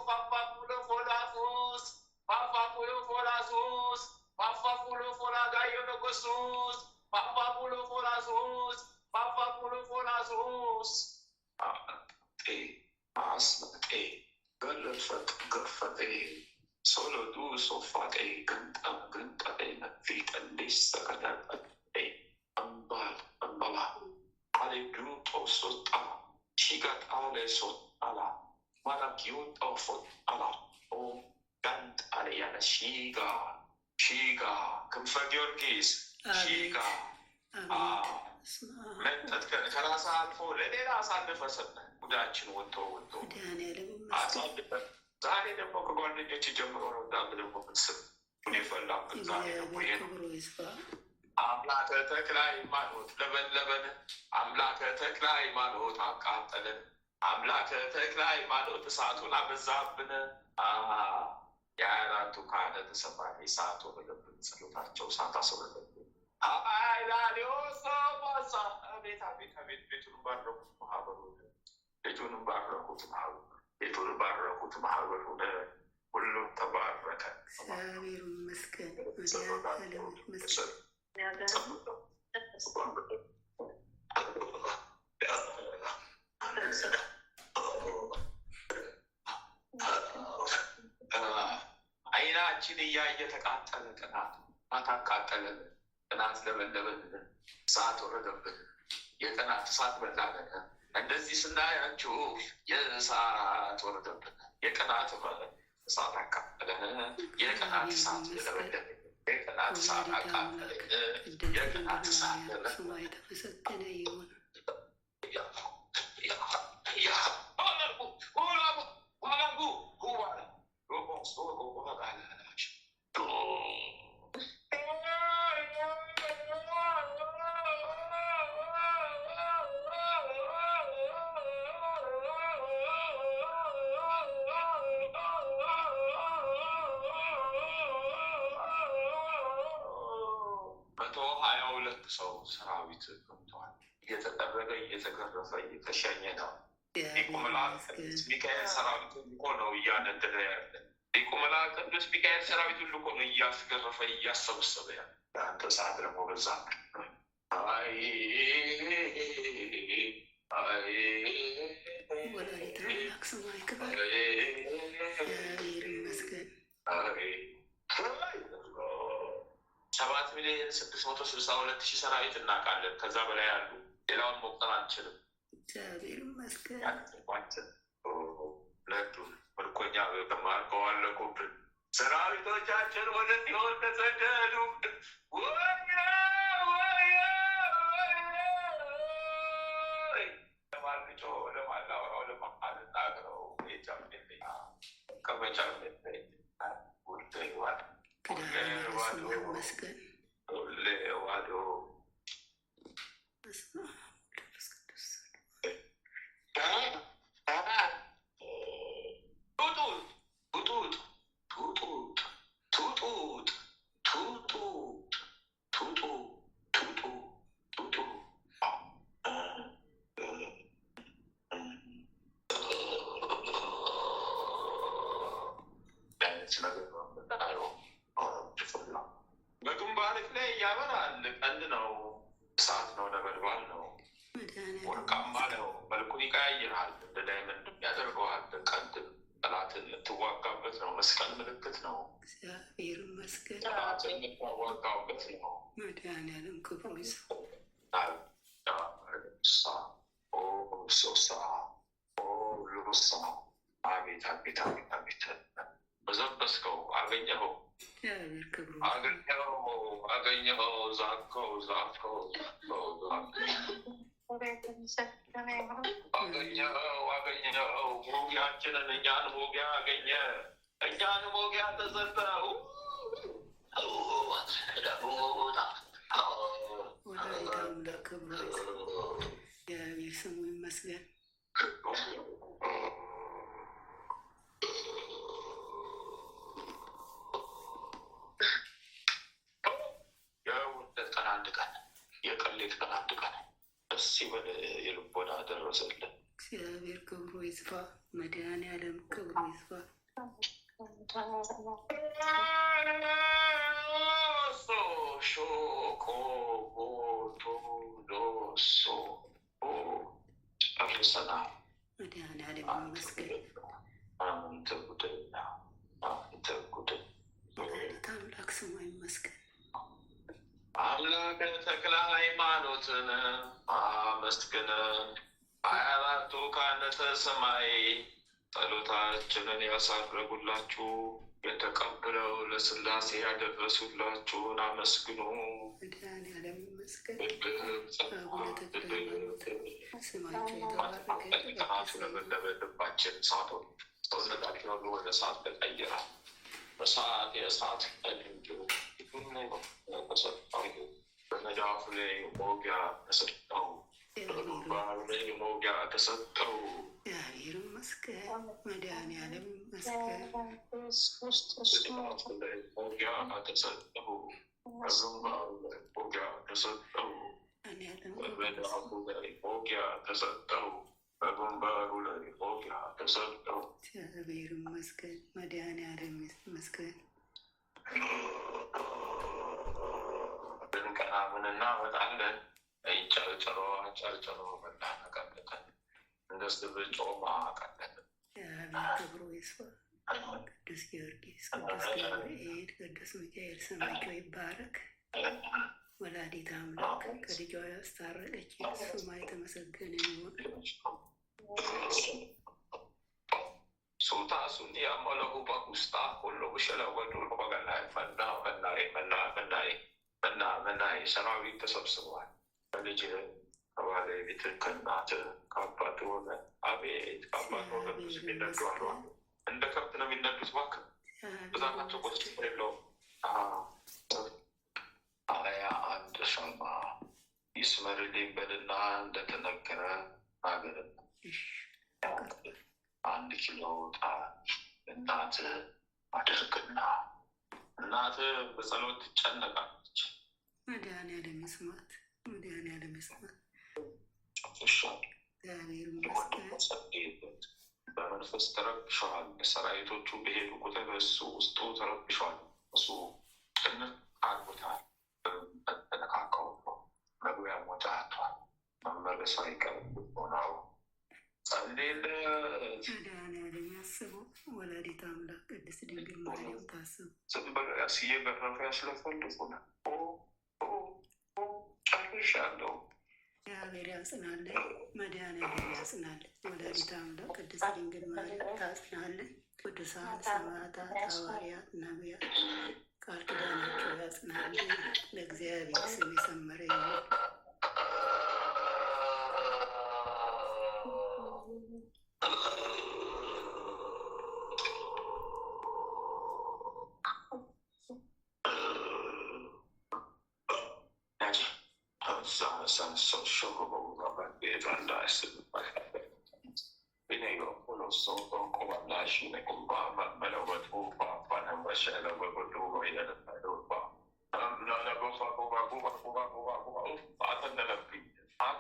ፋፋኩሎ ፎላሱስ ፋፋኩሎ ፎላሱስ ፋፋኩሎ ፎላጋዮ ነጎሱስ ፋፋኩሎ ፎላሱስ ፋፋኩሎ ፎላሱስ አስመጤ ገለፈጥ ገፈጤ ሶሎዱ ሶፋጤ ግንጠም ግንጠጤ ነፊጠንዴስ ተቀዳጠጤ አምባል አምባላ አሌዱ ጦሶጣ ሺጋጣ ለሶጣላ ማራኪዩ ጦፎጣላ ኦ ጋንጥ አለያለ ሺጋ ሺጋ ክንፈ ጊዮርጊስ ሺጋ መጠት ከራሳ አልፎ ለሌላ አሳልፈ ሰጠ። ጉዳችን ወጥቶ ዛሬ ደግሞ ከጓደኞች ጀምሮ ነው። ዳም ደግሞ ምስል ሁኔፈላብን። ዛሬ ደግሞ ይሄ ነው። አምላከ ተክለ ሃይማኖት ለበለበን። አምላከ ተክለ ሃይማኖት አቃጠለን። አምላከ ተክለ ሃይማኖት እሳቱን አበዛብን። የአራቱ ካህናተ ሰማይ እሳት ወረደብን። ጸሎታቸው እሳት አስወረደብን። አይላሊዮሶ ሞሳ ቤት አቤት አቤት ቤቱን ባረኩት ማህበሩ ቤቱንም ባረኩት ማህበሩ ቤቱን ባረኩት ማህበሩ ሁሉም ተባረከ። እግዚአብሔር ይመስገን። መድኃኒዓለም ይመስገን። አይናችን እያየ ተቃጠለ። ቅናት አታቃጠለን። ቅናት ለበለበን። እሳት ወረደብን። የቅናት እሳት በላለን። እንደዚህ ስናያችሁ የእሳት ወረደብን። የቅናት እሳት አቃጠለን። የቅናት እሳት ለበለብን። የቅናት እሳት አቃጠለን። የቅናት እሳት ስሟ የተመሰገነ ይሁን። ሰው ሰራዊት ገብተዋል። እየተጠረገ እየተገረፈ እየተሸኘ ነው። ሊቁ መልአክ ቅዱስ ሚካኤል ሰራዊቱን ልኮ ነው እያነደደ ያለ። ሊቁ መልአክ ቅዱስ ሚካኤል ሰራዊቱን ልኮ ነው እያስገረፈ እያሰበሰበ ያለ። አንተ ሰዓት ደግሞ በዛ ወላዲተ አምላክ ስሟ ይክበር። እግዚአብሔር ይመስገን። 7,000,000 662,000 ሰራዊት እናውቃለን። ከዛ በላይ ያሉ ሌላውን መቁጠር አንችልም። እግዚአብሔር ይመስገን። ሁለቱም ምርኮኛ ተማርከው አለቁብን። ሰራዊቶቻችን ወደ ሲኦል ተሰደዱ። ለማልጮ ለማላወራው ለማልናገረው ይመስገን። ዋዶ በግንባርህ ላይ ያበራል። ቀንድ ነው፣ እሳት ነው፣ ነበልባል ነው፣ ወርቃማ ነው። መልኩን ይቀያይራል፣ እንደ ዳይመንድ ያደርገዋል። ቀንድ ጠላትን የምትዋጋበት ነው። መስቀል ምልክት ነው። እግዚአብሔር ይመስገን። ጠላትን የምትዋጋበት ነው። መድኃኒዓለም ክብሩ ይስፋ። አቤት አቤት አቤት አቤት! በዘበስከው አገኘኸው፣ እግዚአብሔር ክብሩ አገኘኸው፣ ዛከው አገኘኸው። ሙጊያችንን እኛን ሙጊያ አገኘ፣ እኛን ሙጊያ ተሰጠው። ወላዲተ አምላክ ክብሩ እግዚአብሔር ስሙ ይመስገን። የውርደት ቀን አንድ ቀን፣ የቅሌት ቀን አንድ ቀን። ደስ ይበል፣ የልቦና ደረሰልን። እግዚአብሔር ክብሩ ይስፋ። መድኃኒዓለም ክብሩ ይስፋ። ጨርሰናል። መድኃኒዓለም ይመስገን። አንተ ጉደኛ፣ አንተ ጉደኛ። ወላዲተ አምላክ ስሙ ይመስገን። አምላከ ተክለ ሃይማኖትን አመስግነን 24ቱ ካህናተ ሰማይ ጸሎታችንን ያሳረጉላችሁ የተቀብለው ለሥላሴ ያደረሱላችሁን አመስግኑ። መድኃኒዓለም ይመስገን። አቡነ ተክለ ሃይማኖት ስማቸው የተባረከ ለበልባችን እሳቶች ሰውነታችን ሁሉ ወደ እሳት ተቀየረ። በሰዓት የእሳት ቀልንጁ ተሰጠው። በመዳፉ ላይ መውጊያ ተሰጠው። በግንባሩ ላይ መውጊያ ተሰጠው። እግዚአብሔር ይመስገን። መድኃኒዓለም ይመስገን። በመዳፉ ላይ መውጊያ ተሰጠው። በግንባሩ ላይ መውጊያ ተሰጠው። በመዳፉ ላይ መውጊያ ተሰጠው። በግንባሩ ላይ መውጊያ ተሰጠው። እግዚአብሔር ይመስገን። መድኃኒዓለም ይመስገን። ብንቀና ምን እናመጣለን? ጨርጭሮ መላን ቀለጠን፣ እንደ ስብ ጮማ ቀለጠን። እግዚአብሔር ክብሩ ይስፋ። ቅዱስ ጊዮርጊስ፣ ቅዱስ ገብርኤል፣ ቅዱስ ሚካኤል ስማቸው ይባረክ። ወላዲተ አምላክ ከልጇ ያስታረቀች ስሟ የተመሰገነ ይሁን። ሱታ ሱኒ አመለሁ በውስጣ ሁሉ ብሸለወዱ በገላይ መናይ ሰራዊት ተሰብስበዋል። ከልጅ ከባለቤት ከእናት ከአባት ወገን፣ አቤት ከአባት ወገን ብዙ ይነዷሉ። እንደ ከብት ነው የሚነዱት። እባክህ ብዛታቸው ቁጥጥር የለውም። 21 ሸማ ይስመርልኝ በልና እንደተነገረ ሀገር 1 ኪሎ ዕጣን እናት አድርግና፣ እናት በጸሎት ትጨነቃለች። መድኃኒዓለም ይስማት፣ መድኃኒዓለም ይስማት። እግዚአብሔር ይመስገን። በመንፈስ ተረብሸዋል። ሰራዊቶቹ በሄዱ ቁጥር እሱ ውስጡ ተረብሸዋል። እሱ ጭንቅ አድርጎታል። ተነካከው መግቢያ ሞጫ አቷል። መመለሱ አይቀርም ሆነው ጸልይለት። መድኃኒዓለም ያስበው። ወላዲተ አምላክ ቅድስት ድንግል ማርያም ታስቡ። ዝም ብለው እየገረፉ ያስለፈልፉናል። ጨርሻለሁ። እግዚአብሔር ያጽናልን፣ መድኃኔዓለም ያጽናልን። ወላዲተ አምላክ ቅድስት ድንግል ማርያም ታጽናልን። ቅዱሳን ሰማዕታት፣ ሐዋርያት፣ ነቢያት ቃል ኪዳናቸው ያጽናልን። ለእግዚአብሔር ስም የሰመረ ይሁን።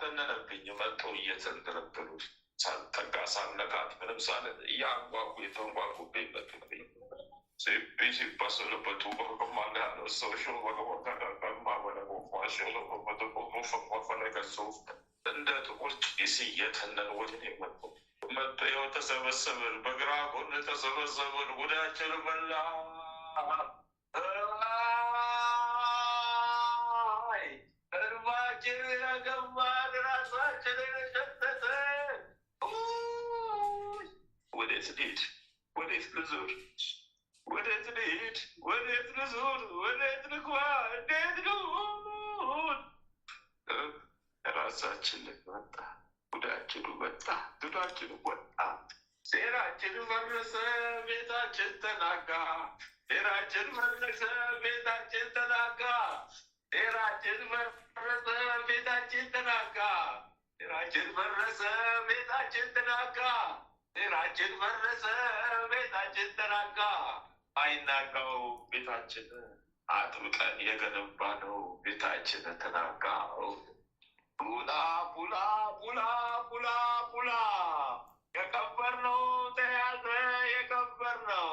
አተነነብኝ መጥቶ እየተንጠለጠሉ ሳልጠጋ ሳልነካት ምንም ሳለ እያንጓጉ የተንጓጉብኝ መጡብኝ። ሲባሰሉበት በከማለ ሰው በከወታቀማ ወደቦፋሽለፈለገሰው እንደ ጥቁር ጭስ እየተነን ወደ መጡ መጠየው ተሰበሰብን፣ በግራ ጎን ተሰበሰብን። ጉዳችን በላ እርማችን ያገባን ራሳችንን ሸተተ። ወዴት ልሂድ? ወዴት ልዙር? ወዴት ልሂድ? ወዴት ልዙር? ወዴት ልግባ? እንዴት ልሁን? ራሳችን ወጣ፣ ጉዳችን ወጣ፣ ጉዳችን ወጣ። ሴራችን ፈረሰ፣ ቤታችን ተናጋ። ሴራችን ፈረሰ፣ ቤታችን ተናጋ። ሴራችን ፈረሰ፣ ቤታችን ተናጋ። ሴራችን ፈረሰ፣ ቤታችን ተናጋ። ሴራችን ፈረሰ፣ ቤታችን ተናጋ። አይናጋው ቤታችን አጥብቀን የገነባ ነው። ቤታችን ተናጋው። ቡላ ቡላ ቡላ ቡላ ቡላ የቀበርነው ተያዘ። የቀበርነው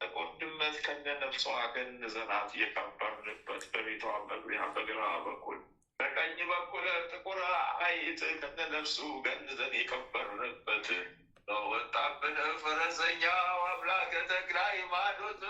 ጥቁር ድመት ከነ ነፍሷ ገንዘናት የቀበርንበት በቤቷ መግቢያ በግራ በኩል በቀኝ በኩል ጥቁር አይጥ ከነ ነፍሱ ገንዘን የቀበርንበት ነው። ወጣብን ፈረሰኛው አምላከ ተክለ ሃይማኖት።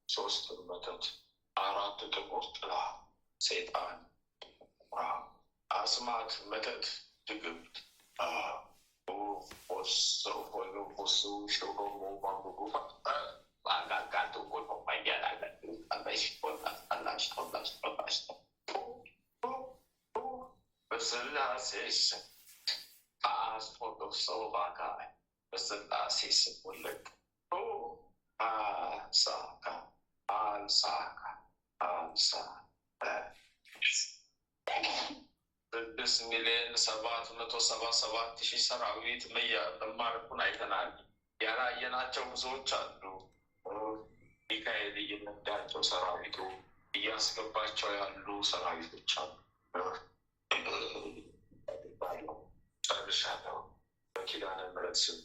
ሶስት መተት፣ አራት ጥቁር ጥላ፣ ሰይጣን፣ አስማት፣ መተት፣ ድግምት በስላሴ ስም አስቶዶክሰው ባካይ በስላሴ ስም ወለቅ አንሳካ አንሳካ አንሳ 6,777,000 ሰራዊት መማረኩን አይተናል። ያላየናቸው ብዙዎች አሉ። ሚካኤል እየነዳቸው ሰራዊቱ እያስገባቸው ያሉ ሰራዊቶች አሉ። ጨርሻለሁ። በኪዳነ ምሕረት ስም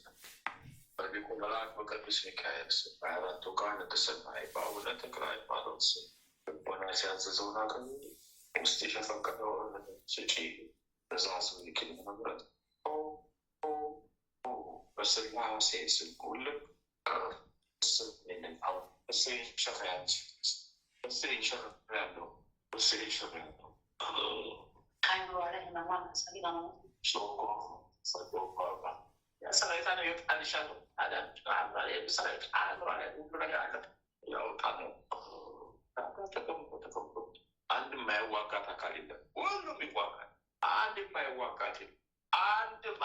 በሊቁ መልአክ በቅዱስ ሚካኤል ስም በአራቱ ካህናተ ሰማይ በአቡነ ተክለ ሃይማኖት ስም ልቦና ሲያዘዘውን አቅም ውስጥ የሸፈቀደውን ስጪ ትእዛዝ ኪዳነ ምሕረት በስላሴ ስም ሁሉም አንድ የማይዋጋት አካል የለም። ሁሉም ይዋጋል። አንድ የማይዋጋት አንድም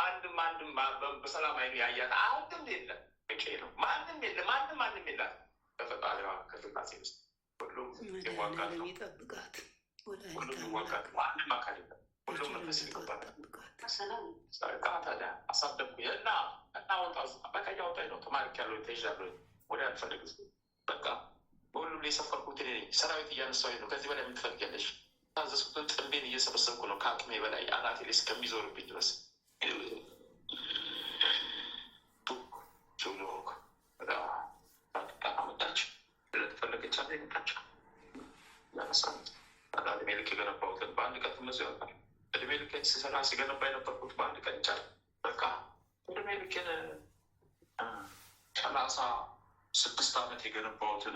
በሰላም አይኑ ያያት አንድም የለም። ነው ማንም የለም። ማንም የለም። ከፈጣሪዋ ከስላሴ ውስጥ ሁሉም ይዋጋል ነው። ሁሉም ይዋጋል። አንድም አካል የለም። ሁሉም መንፈስ ይጠበቃል። ታዲያ አሳደብኩ እና ወጣ በቃ እያወጣኝ ነው። ተማሪክ ያለው ተይዣለሁ። ወደ አንፈልግ በቃ በሁሉም ላይ የሰፈርኩት እኔ ነኝ። ሰራዊት እያነሳሁኝ ነው። ከዚህ በላይ ምን ትፈልጊያለሽ? ታዘዝኩትን ጥንቤን እየሰበሰብኩ ነው። ከአቅሜ በላይ አናቴ ላይ እስከሚዞርብኝ ድረስ መጣች። ስለተፈለገች አለ መጣቸው ያነሳት እድሜ ልክ የገነባሁትን በአንድ ቀን ትመዙ ያውቃል። እድሜ ልክ ስሰራ ሲገነባ የነበርኩት በአንድ ቀን ይቻል በቃ እድሜ ልክን 36 ዓመት የገነባሁትን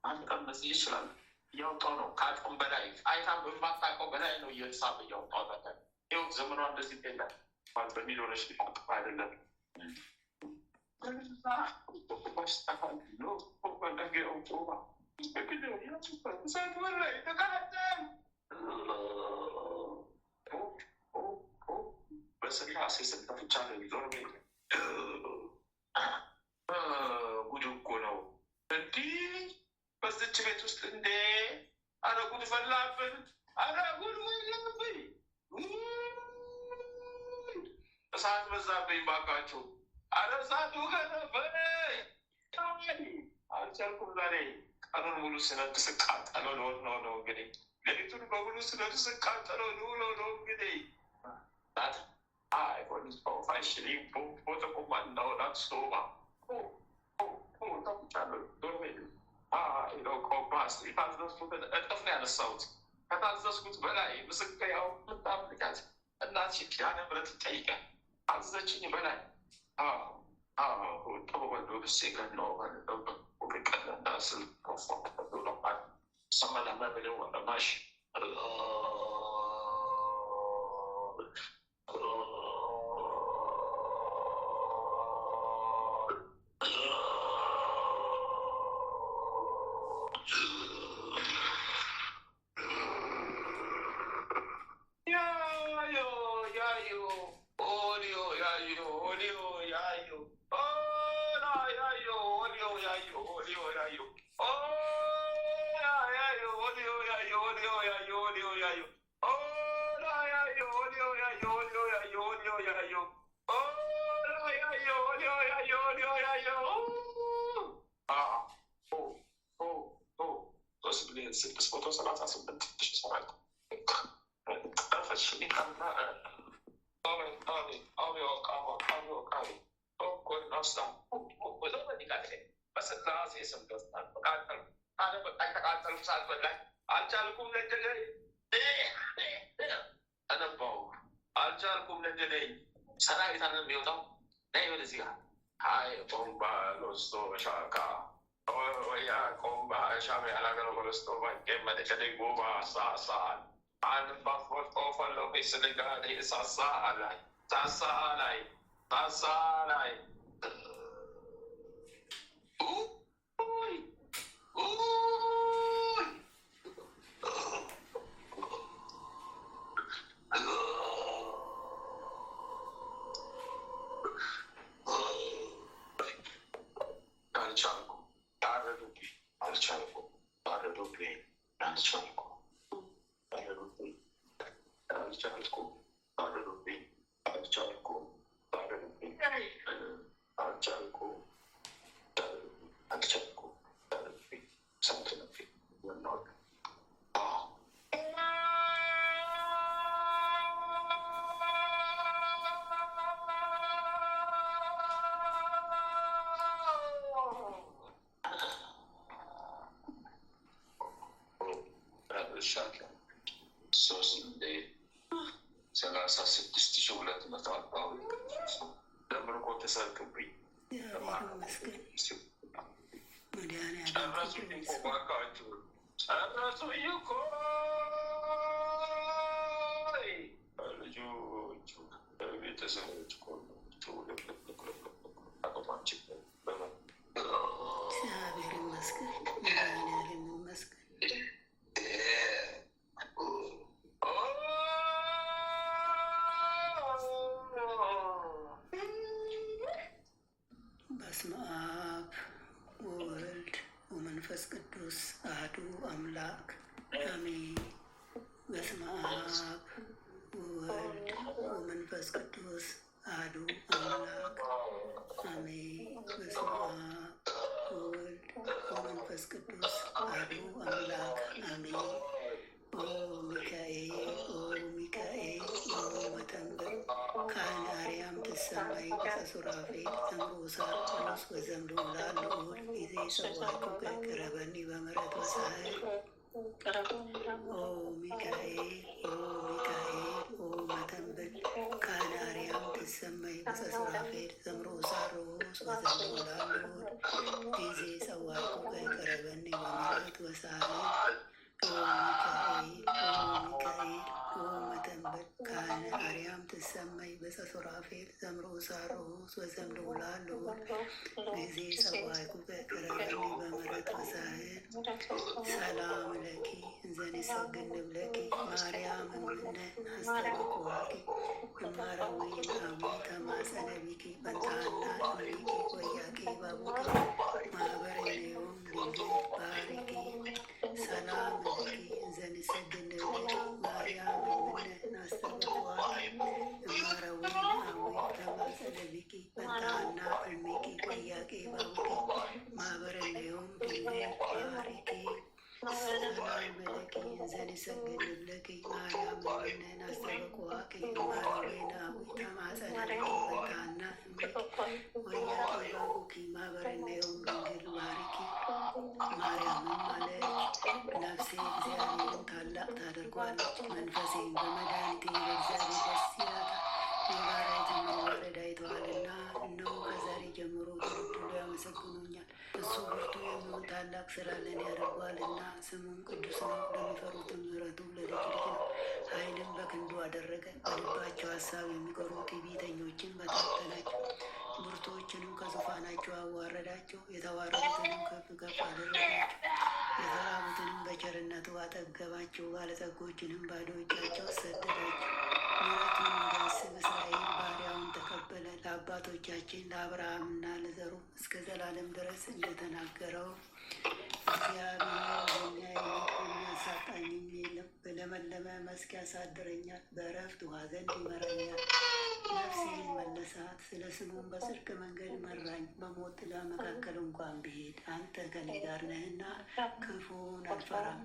አንድ ቀን መጽ ይችላል። እያወጣው ነው። ከአቅም በላይ አይታም በማታውቀው በላይ ነው እየተሳበ እያወጣው ታ ይኸው ዘመኗ እንደዚህ ይገኛል። በሚሊዮኖች ሊቆጥፍ አይደለም። በስላሴ ስም ተፍቻለሁ። የሚዞር ቤት ጉድ እኮ ነው እንዲህ በዚች ቤት ውስጥ እንዴ! አረ ጉድ ፈላብን! አረ ጉድ ወይለብኝ! እሳት በዛብኝ ባካችሁ! አረ እሳቱ ገነፈለኝ! አልቻልኩም። ዛሬ ቀኑን ሙሉ ስነድ ስቃጠለው ነው እንግዲህ ሌሊቱን በሙሉ ስነድ ስቃጠለው ነው እንግዲህ ፖሊስ ፋሽሊ ቦተቁማ እንዳወዳት ሶማ ተቻለሁ ዶርሜ የታዘዝኩትን እጥፍ ነው ያነሳሁት። ከታዘዝኩት በላይ ምስክር ያው ምታምልቃት እናትሽ ኪዳነ ምሕረት ይጠይቃል። አዘዘችኝ በላይ ጠበበሎ ብሴ ገነው ቀለና ስል ሰመላና ብለው ወረማሽ አልቻልኩም። ነደደኝ። ሰራዊት አለ የሚወጣው ናይ ወደዚህ ጋር አይ ቆምባ ሎስቶ ሻካ ወያ ቆምባ ሻሜ አላገሮ ሎስቶ ባይቀመጥ ከደጎባ ሳሳል አንድ ባፎት ኦፈሎ ቢስልጋ ሳሳ ላይ ሳሳ ላይ ሳሳ ላይ ጨርሻለሁ። 36,200 ለምርኮ ተሰርክብኝ ጨረሱኝ እኮ እባካችሁ ጨረሱኝ እኮ ልጆቹ ቤተሰቦች አቅማችን እግዚአብሔር ይመስገን። መድኃኒዓለም ይመስገን። በስመ አብ ወወልድ ወመንፈስ ቅዱስ አሐዱ አምላክ አሜን። በስመ አብ ወወልድ ወመንፈስ ቅዱስ አሐዱ አምላክ አሜን። በስመ አብ ወወልድ ወመንፈስ ቅዱስ አሐዱ አምላክ አሜን። ኦ ሚካኤል ኦ ሚካኤል ኦ መተንብር ካህነ አርያም ትሰማይ በሱራፌል ተምሮሳር ሮስ በዘምዶ ላልኦል ጊዜ ሰዋኩ ቅረበኒ በምሕረት ወሳህል ኦ ሚካኤል ኦ ሚካኤል ኦ መተንብል ካህነ አርያም ትሰማይ በሱራፌል ተምሮሳር ሮስ በዘምዶ ላልኦል ጊዜ ሰዋኩ ቅረበኒ በምሕረት ወሳህል ኦ ሚካኤል ኦ ሚካኤል ኦ መተንብል ካህነ አርያም ትሰማይ በሱራፌል ተምሮሳር ሮስ በዘምዶ ላልኦል ጊዜ ሰዋኩ ቅረበኒ በምሕረት ወሳህል ሰላም ለኪ እንዘንሰግድ ንብለኪ ማርያም እምነ አስተበኩዋኪ እማረዊን አዊ ተማጸነ ቢኪ በንታና እምሊኪ ወያቄ ባቡኪ ማህበረኔዮም ድንግል ባሪኪ ሰላም ለኪ እንዘንሰግድ ንብለኪ ማርያም እምነ አስተበኩዋኪ እማረዊን አዊ ተማጸነ ቢኪ በንታና እምሊኪ ወያቄ ባቡኪ ማህበረኔዮም ድንግል ባሪኪ ሰላም ለኪ እንዘንሰግድ ንብለኪ ማርያም እምነ አስተበኩዋኪ እማረዊን አዊ ተማጸነ ቢኪ በንታና እምሊኪ ወያቄ ባቡኪ ማህበረኔዮም ድንግል ባሪኪ ማርያምም አለች፣ ነፍሴ እግዚአብሔርን ታላቅ ታደርጓለች፣ መንፈሴም በመድኃኒቴ በእግዚአብሔር ደስ ይላታል። የባሪያይቱን መዋረድ አይተዋልና፣ እነሆ ከዛሬ ጀምሮ ትውልድ ሁሉ ያመሰግኑኛል። እሱ ብርቱ የሚሆን ታላቅ ስራ ለእኔ ያደርጓልና፣ ስሙም ቅዱስ ነው። ለሚፈሩትም ምሕረቱ ለልጅ ልጅ ነው። ኃይልን በክንዱ አደረገ። በልባቸው ሀሳብ የሚቀሩ ትዕቢተኞችን በታተናቸው። ብርቱዎችንም ከዙፋናቸው አዋረዳቸው። የተዋረዱትንም ከፍ ከፍ አደረጋቸው። የተራቡትንም በቸርነቱ አጠገባቸው። ባለጠጎችንም ባዶ እጃቸው ሰደዳቸው። ምሕረቱን እንዲያስብ እስራኤል ባሪያውን ተቀበለ። ለአባቶቻችን ለአብርሃምና ለዘሩ እስከ ዘላለም ድረስ እንደተናገረው እግዚአብሔር በእኛ ይልቅ የሚያሳጣኝም የለም። በለመለመ መስክ ያሳድረኛል፣ በዕረፍት ውኃ ዘንድ ይመራኛል። ነፍሴን መለሳት፣ ስለ ስሙም በጽድቅ መንገድ መራኝ። በሞት ጥላ መካከል እንኳን ብሄድ አንተ ከኔ ጋር ነህና ክፉን አልፈራም።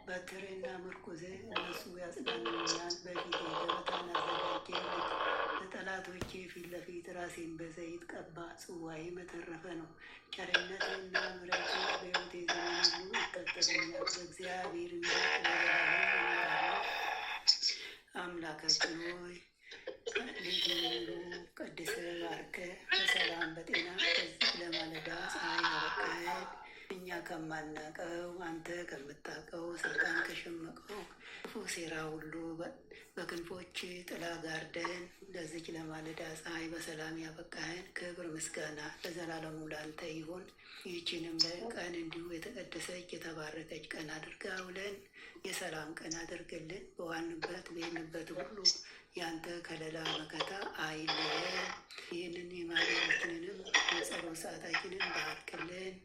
በትርህና ምርኩዝህ እነሱ ያጽናኑኛል። በፊቴ ገበታን አዘጋጀህልኝ፣ በጠላቶቼ ፊት ለፊት ራሴን በዘይት ቀባ። ጽዋዬም የተረፈ ነው። ቸርነትህና ምሕረትህ በሕይወቴ ዘመን ሁሉ ይከተሉኛል። በእግዚአብሔር ምሕረት ለዘላለም እኖራለሁ። አምላካችን ሆይ ሌት ሙሉ ቀድሰህ ባርከህ በሰላም በጤና በዚህ ለማለዳ ፀሐይ ያበቃኸን እኛ ከማናቀው አንተ ከምታውቀው ሰይጣን ከሸመቀው ክፉ ሴራ ሁሉ በክንፎች ጥላ ጋርደን ለዚች ለማለዳ ፀሐይ በሰላም ያበቃኸን ክብር ምስጋና ለዘላለሙ ላንተ ይሁን። ይህችንም ቀን እንዲሁ የተቀደሰች የተባረከች ቀን አድርጋ ውለን የሰላም ቀን አድርግልን። በዋልንበት በሄድንበት ሁሉ ያንተ ከለላ መከታ አይለየን። ይህንን የማለዳችንንም የጸሎት ሰዓታችንን ባርክልን።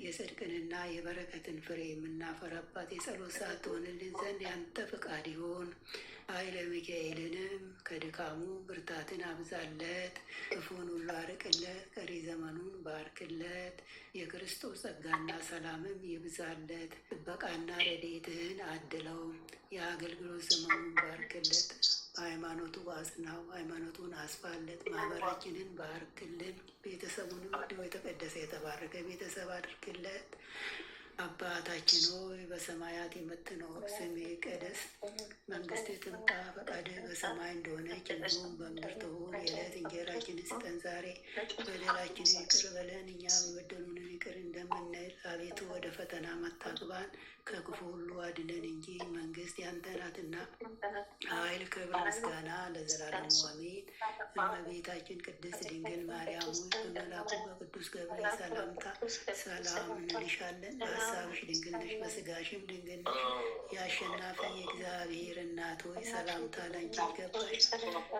የጽድቅንና የበረከትን ፍሬ የምናፈራባት የጸሎት ሰዓት ትሆንልን ዘንድ ያንተ ፈቃድ ይሆን። ኃይለ ሚካኤልንም ከድካሙ ብርታትን አብዛለት፣ ክፉን ሁሉ አርቅለት፣ ቀሪ ዘመኑን ባርክለት። የክርስቶስ ጸጋና ሰላምም ይብዛለት። ጥበቃና ረድኤትህን አድለው። የአገልግሎት ዘመኑን ባርክለት። በሃይማኖቱ አጽናው፣ ሃይማኖቱን አስፋለት። ማህበራችንን ባርክልን። ቤተሰቡንም እንዲሁ የተቀደሰ የተባረከ ቤተሰብ አድርግለት። አባታችን ሆይ በሰማያት የምትኖር፣ ስምህ ይቀደስ፣ መንግስትህ ትምጣ፣ ፈቃድህ በሰማይ እንደሆነች እንዲሁም በምድር ትሁን። የዕለት እንጀራችንን ስጠን ዛሬ፣ በደላችንን ይቅር በለን እኛም የበደሉንን ይቅር እንደምንል፣ አቤቱ ወደ ፈተና አታግባን ከክፉ ሁሉ አድነን እንጂ መንግስት ያንተ ናትና፣ ኃይል፣ ክብር፣ ምስጋና ለዘላለሙ አሜን። እመቤታችን ቅድስት ድንግል ማርያም ሆይ በመልአኩ በቅዱስ ገብርኤል ሰላምታ ሰላም እንልሻለን። በሀሳብሽ ድንግል ነሽ፣ በስጋሽም ድንግል ነሽ። የአሸናፊ የእግዚአብሔር እናት ሆይ ሰላምታ ላንቺ ይገባሽ።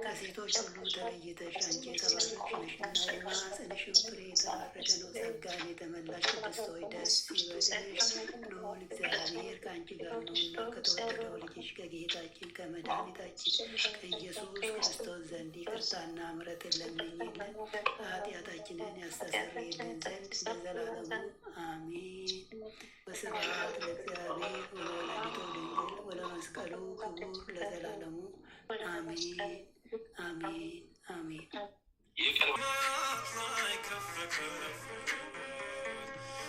ከሴቶች ሁሉ ተለይተሽ አንቺ የተባረክሽ ነሽና የማኅፀንሽ ፍሬ የተባረከ ነው። ጸጋን የተመላሽ ቅድስት ሆይ ደስ ይበልሽ፣ ልዑል እግዚአብሔር ከአንቺ ጋር ነውና ከተወደደው ልጅሽ ከጌታችን ከመድኃኒታችን ከኢየሱስ ክርስቶስ ዘንድ ይቅርታና ምሕረትን ለምኝልን ኃጢአታችንን ያስተሰርይልን ዘንድ ለዘላለሙ አሜን። በስብሐት ለእግዚአብሔር ወለወላዲቱ ድንግል ወለመስቀሉ ክቡር ለዘላለሙ አሜን አሜን አሜን።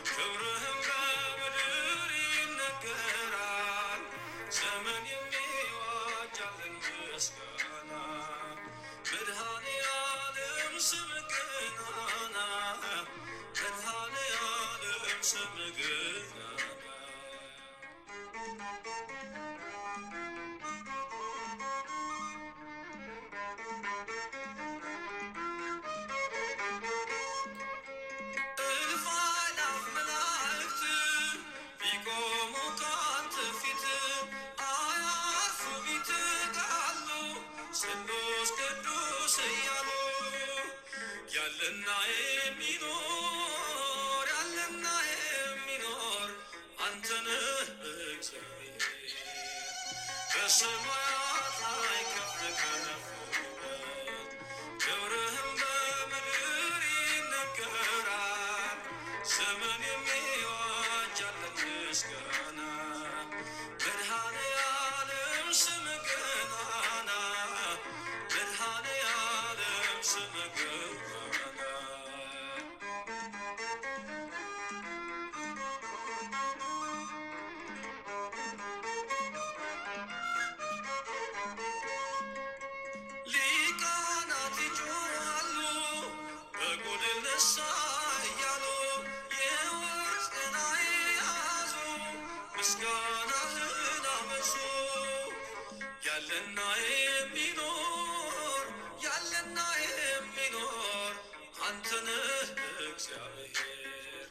ክብርህም በምድር ይነገራል። ዘመን የሚዋጃልን ምስጋና መድኃኔዓለም ስምህ ገናና መድኃኔዓለም ስምህ ገናና ያለና የሚኖር አንተ ነህ እግዚአብሔር። በሰማያት ላይ ከፍ ከፍ በል፣ ክብርህም በምድር ይነገራል። ዘመን የሚዋጃልን ምስጋና መድኃኔዓለም ስምህ ገናና መድኃኔዓለም ስምህ ገናና ሊቃናት ይጮኻሉ በጎድን ነሣ እያሉ የወርቅ ጽና የያዙ ምስጋናህን አበዙ። ያለና የሚኖር አንተ ነህ እግዚአብሔር።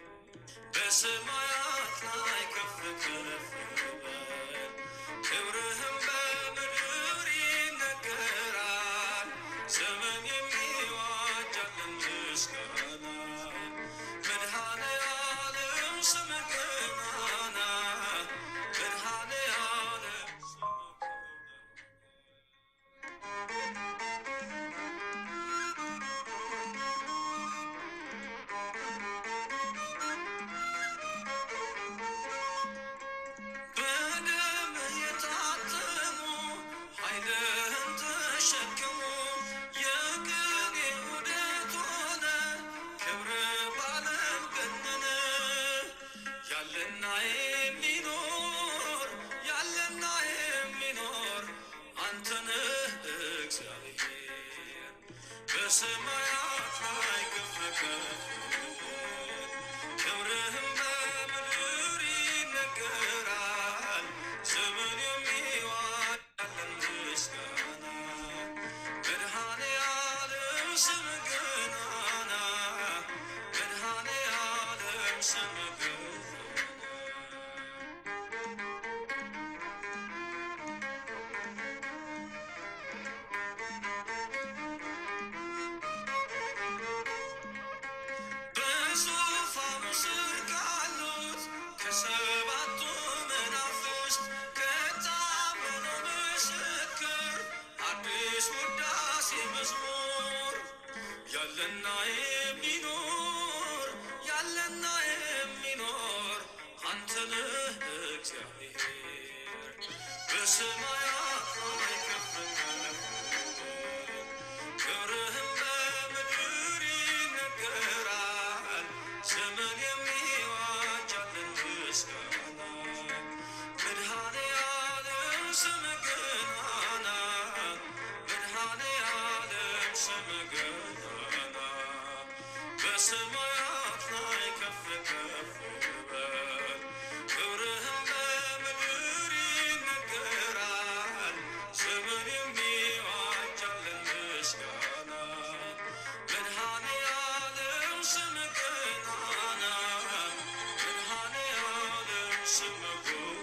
በሰማያት ላይ ከፍ ከፍ በል፣ ክብርህም በምድር ይነገራል። ዘመን የሚዋጃልን ምስጋና መድኃኔዓለም ስምህ ገናና መድኃኔዓለም Sing the